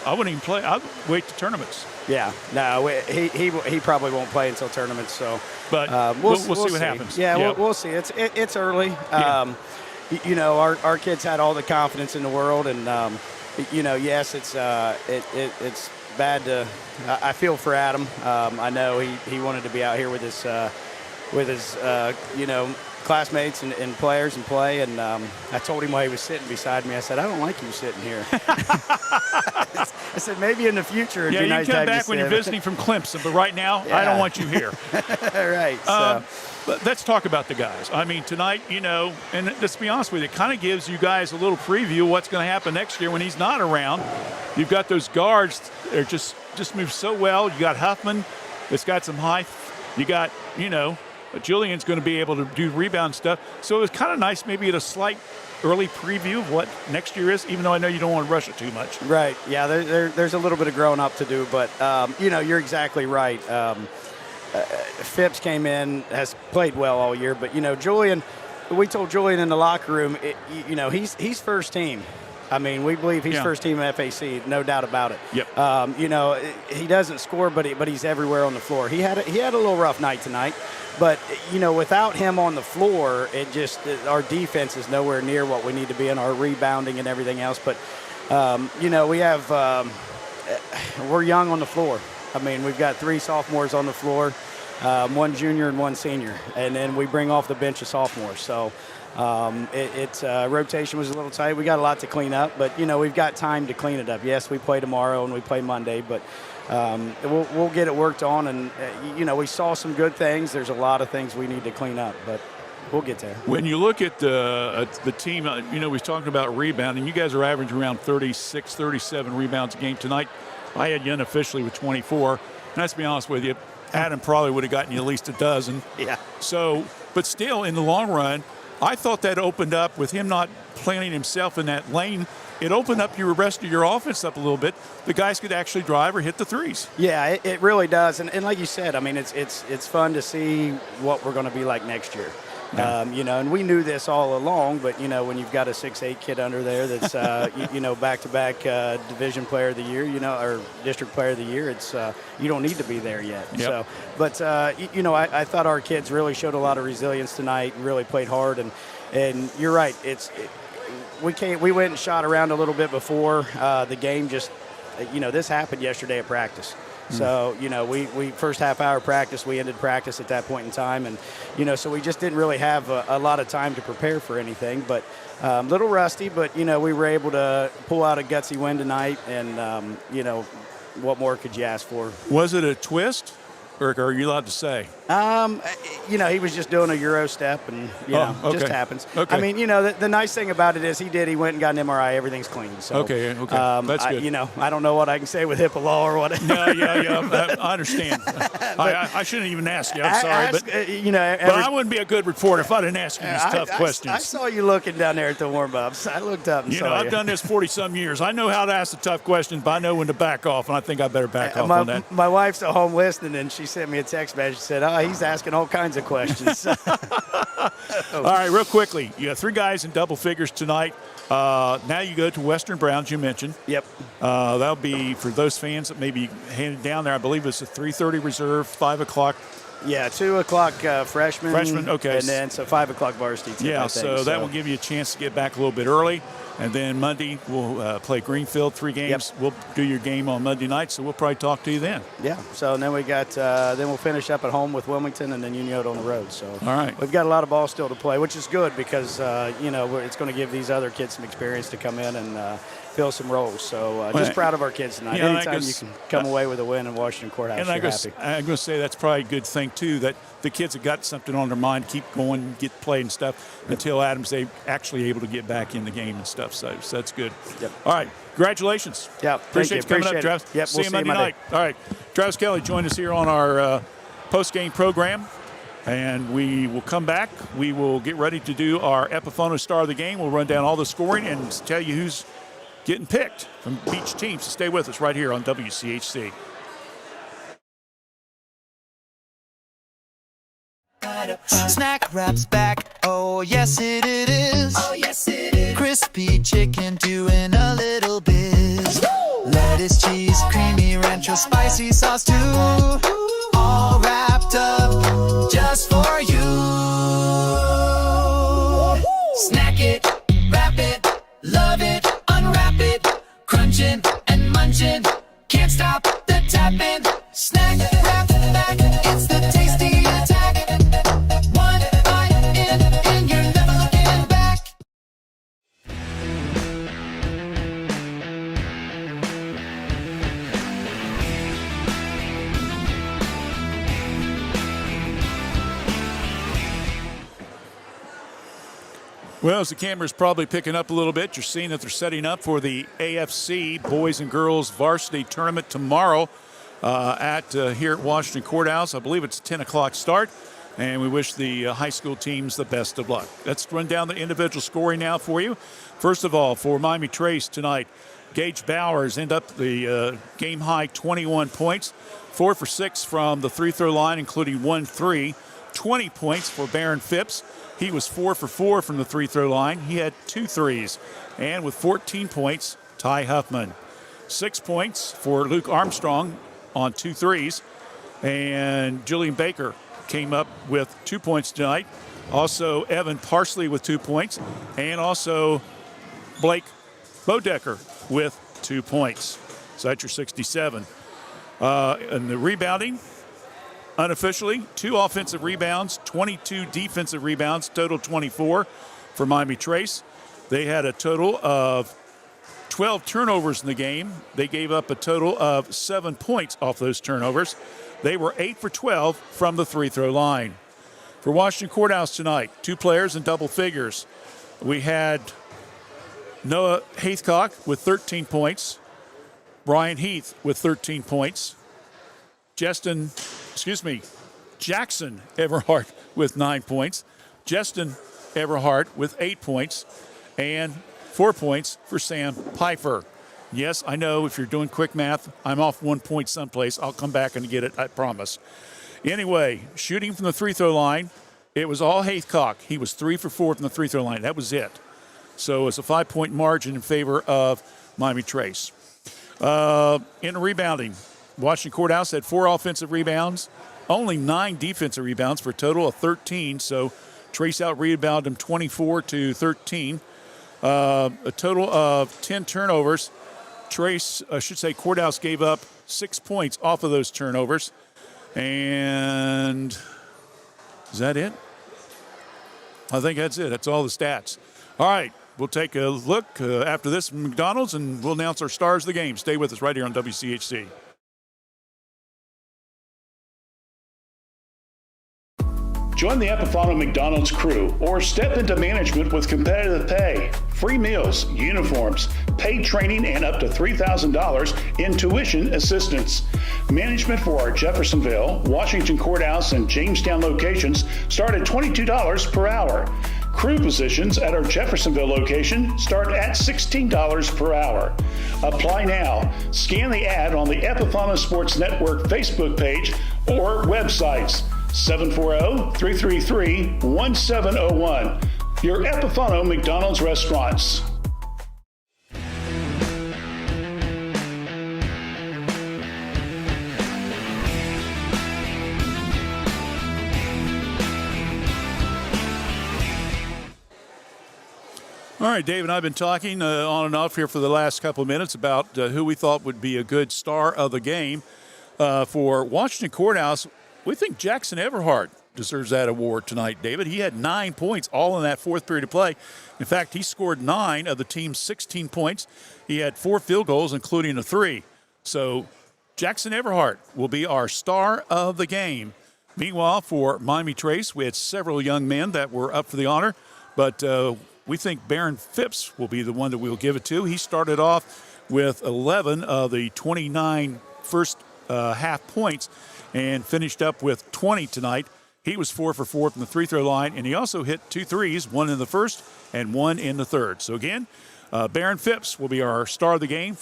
I wouldn't even play. I'd wait to tournaments. Yeah, no, he probably won't play until tournaments. So, but we'll see what happens. Yeah, we'll see. It's early. Yeah. You know, our kids had all the confidence in the world, and you know, yes, it's bad to. I feel for Adam. I know he wanted to be out here with his you know, classmates and players and play, and I told him while he was sitting beside me, I said, I don't like you sitting here. I said, maybe in the future it'd be nice to have you. Yeah, you come back when you're visiting from Clemson, but right now, yeah. I don't want you here. Right. So. But let's talk about the guys. I mean, tonight, you know, and let's be honest with you, it kind of gives you guys a little preview of what's going to happen next year when he's not around. You've got those guards. They're just move so well. You got Huffman that's got some height. You got, you know, Julian's going to be able to do rebound stuff. So it was kind of nice maybe at a slight early preview of what next year is, even though I know you don't want to rush it too much. Right. Yeah, there's a little bit of growing up to do, but, you know, you're exactly right. Phipps came in, has played well all year, but Julian, we told Julian in the locker room, he's first team. I mean, we believe he's first team FAC, no doubt about it. Yep. He doesn't score, but he's everywhere on the floor. He had a little rough night tonight, but without him on the floor, our defense is nowhere near what we need to be in our rebounding and everything else. But we have we're young on the floor. I mean, we've got 3 sophomores on the floor, 1 junior and 1 senior, and then we bring off the bench a sophomore. So. Rotation was a little tight. We got a lot to clean up, but we've got time to clean it up. Yes, we play tomorrow and we play Monday, but we'll get it worked on. And we saw some good things. There's a lot of things we need to clean up, but we'll get there. When you look at the team, we talked about rebounding. You guys are averaging around 36, 37 rebounds a game tonight. I had you unofficially with 24. And let's be honest with you, Adam probably would have gotten you at least a dozen. Yeah. So, but still, in the long run, I thought that opened up with him not planting himself in that lane. It opened up your rest of your offense up a little bit. The guys could actually drive or hit the threes. Yeah, it really does. And like you said, I mean, it's fun to see what we're going to be like next year. Yeah. And we knew this all along, but, when you've got a 6'8" kid under there that's, back-to-back division player of the year, or district player of the year, it's you don't need to be there yet. Yep. So, but, I thought our kids really showed a lot of resilience tonight and really played hard. And you're right. We went and shot around a little bit before the game. Just, this happened yesterday at practice. So, we first half hour practice, we ended practice at that point in time. And, so we just didn't really have a lot of time to prepare for anything. But a little rusty, but, we were able to pull out a gutsy win tonight. And, what more could you ask for? Was it a twist? Or are you allowed to say? He was just doing a Euro step, and okay. just happens. Okay. I mean, the nice thing about it is he went and got an MRI. Everything's clean. So okay, that's good. I don't know what I can say with HIPAA law or what. Yeah. I understand. I shouldn't even ask you. I'm sorry, but I wouldn't be a good reporter if I didn't ask you these tough questions. I saw you looking down there at the warm-ups. I looked up and saw you. I've done this 40-some years. I know how to ask the tough questions, but I know when to back off, and I think I better back off on that. My wife's at home listening, and she sent me a text message. She said, he's asking all kinds of questions. All right, real quickly. You got 3 guys in double figures tonight. Now you go to Western Browns, you mentioned. Yep. That'll be, for those fans that may be handed down there, I believe it's a 3:30 reserve, 5 o'clock. Yeah, 2 o'clock freshman. Freshman, okay. And then, 5 o'clock varsity team. Yeah, so that will give you a chance to get back a little bit early. And then Monday, we'll play Greenfield, 3 games. Yep. We'll do your game on Monday night, so we'll probably talk to you then. Yeah, so then we got, then we'll finish up at home with Wilmington and then Union on the road. So all right. We've got a lot of ball still to play, which is good because, it's going to give these other kids some experience to come in and fill some roles. So just proud of our kids tonight. Anytime you can come away with a win in Washington Courthouse, and you're happy. I'm going to say that's probably a good thing, too, that the kids have got something on their mind, keep going, get playing and stuff until Adam's actually able to get back in the game and stuff. So that's good. Yep. All right. Congratulations. Yeah. Appreciate you coming up, Travis. Yep. See you Monday night. All right. Travis Kelly joined us here on our post-game program. And we will come back. We will get ready to do our Epiphone Star of the Game. We'll run down all the scoring and tell you who's getting picked from each team. So stay with us right here on WCHC. Snack Wrap's back, oh yes it is. Oh yes it is. Crispy chicken doing a little biz. Woo! Lettuce, cheese, creamy rancho, spicy sauce too. All wrapped up just for you. Snack it, wrap it, love it, unwrap it. Crunching and munching, can't stop the tapping. Snack Wrap back, it's the tasty attack. One bite in, and you're never looking back. Well, as the camera's probably picking up a little bit, you're seeing that they're setting up for the AFC Boys and Girls Varsity Tournament tomorrow here at Washington Courthouse. I believe it's a 10 o'clock start, and we wish the high school teams the best of luck. Let's run down the individual scoring now for you. First of all, for Miami Trace tonight, Gage Bowers ended up the game high 21 points, 4 for 6 from the free throw line, including 1 3. 20 points for Baron Phipps. He was 4 for 4 from the free throw line. He had 2 threes. And with 14 points, Ty Huffman. 6 points for Luke Armstrong on 2 threes. And Julian Baker came up with 2 points tonight. Also, Evan Parsley with 2 points. And also Blake Bodecker with 2 points. So that's your 67. And the rebounding, unofficially, 2 offensive rebounds, 22 defensive rebounds, total 24 for Miami Trace. They had a total of 12 turnovers in the game. They gave up a total of 7 points off those turnovers. They were 8 for 12 from the free throw line. For Washington Courthouse tonight, 2 players in double figures. We had Noah Haithcock with 13 points, Brian Heath with 13 points, Jackson Everhart with 9 points, Justin Everhart with 8 points, and 4 points for Sam Pfeiffer. Yes, I know if you're doing quick math, I'm off 1 point someplace. I'll come back and get it, I promise. Anyway, shooting from the free throw line, it was all Haithcock. He was 3 for 4 from the free throw line. That was it. So it's a 5-point margin in favor of Miami Trace. In rebounding, Washington Courthouse had 4 offensive rebounds, only 9 defensive rebounds for a total of 13. So Trace out-rebounded them 24 to 13. A total of 10 turnovers. Courthouse gave up 6 points off of those turnovers. And is that it? I think that's it. That's all the stats. All right, we'll take a look after this from McDonald's, and we'll announce our stars of the game. Stay with us right here on WCHC. Join the Epifano McDonald's crew or step into management with competitive pay, free meals, uniforms, paid training, and up to $3,000 in tuition assistance. Management for our Jeffersonville, Washington Courthouse, and Jamestown locations start at $22 per hour. Crew positions at our Jeffersonville location start at $16 per hour. Apply now. Scan the ad on the Epifano Sports Network Facebook page or websites. 740-333-1701. Your Epifano McDonald's restaurants. All right, Dave and I have been talking on and off here for the last couple of minutes about who we thought would be a good star of the game. For Washington Courthouse, we think Jackson Everhart deserves that award tonight, David. He had 9 points all in that fourth period of play. In fact, he scored 9 of the team's 16 points. He had 4 field goals, including a 3. So Jackson Everhart will be our star of the game. Meanwhile, for Miami Trace, we had several young men that were up for the honor, but we think Baron Phipps will be the one that we'll give it to. He started off with 11 of the 29 first half points and finished up with 20 tonight. He was 4 for 4 from the free throw line, and he also hit 2 threes, 1 in the first and 1 in the third. So again, Baron Phipps will be our star of the game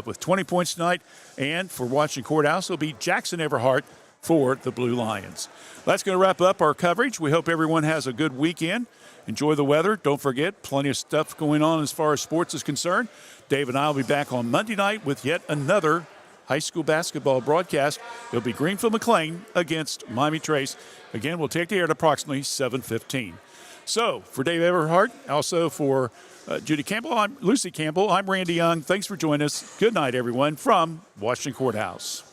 with 20 points tonight, and for Washington Courthouse, it'll be Jackson Everhart for the Blue Lions. That's going to wrap up our coverage. We hope everyone has a good weekend. Enjoy the weather. Don't forget, plenty of stuff going on as far as sports is concerned. Dave and I will be back on Monday night with yet another high school basketball broadcast. It'll be Greenfield McLean against Miami Trace. Again, we'll take the air at approximately 7:15. So, for Dave Everhart, also for Judy Campbell, Lucy Campbell, I'm Randy Young. Thanks for joining us. Good night, everyone, from Washington Courthouse.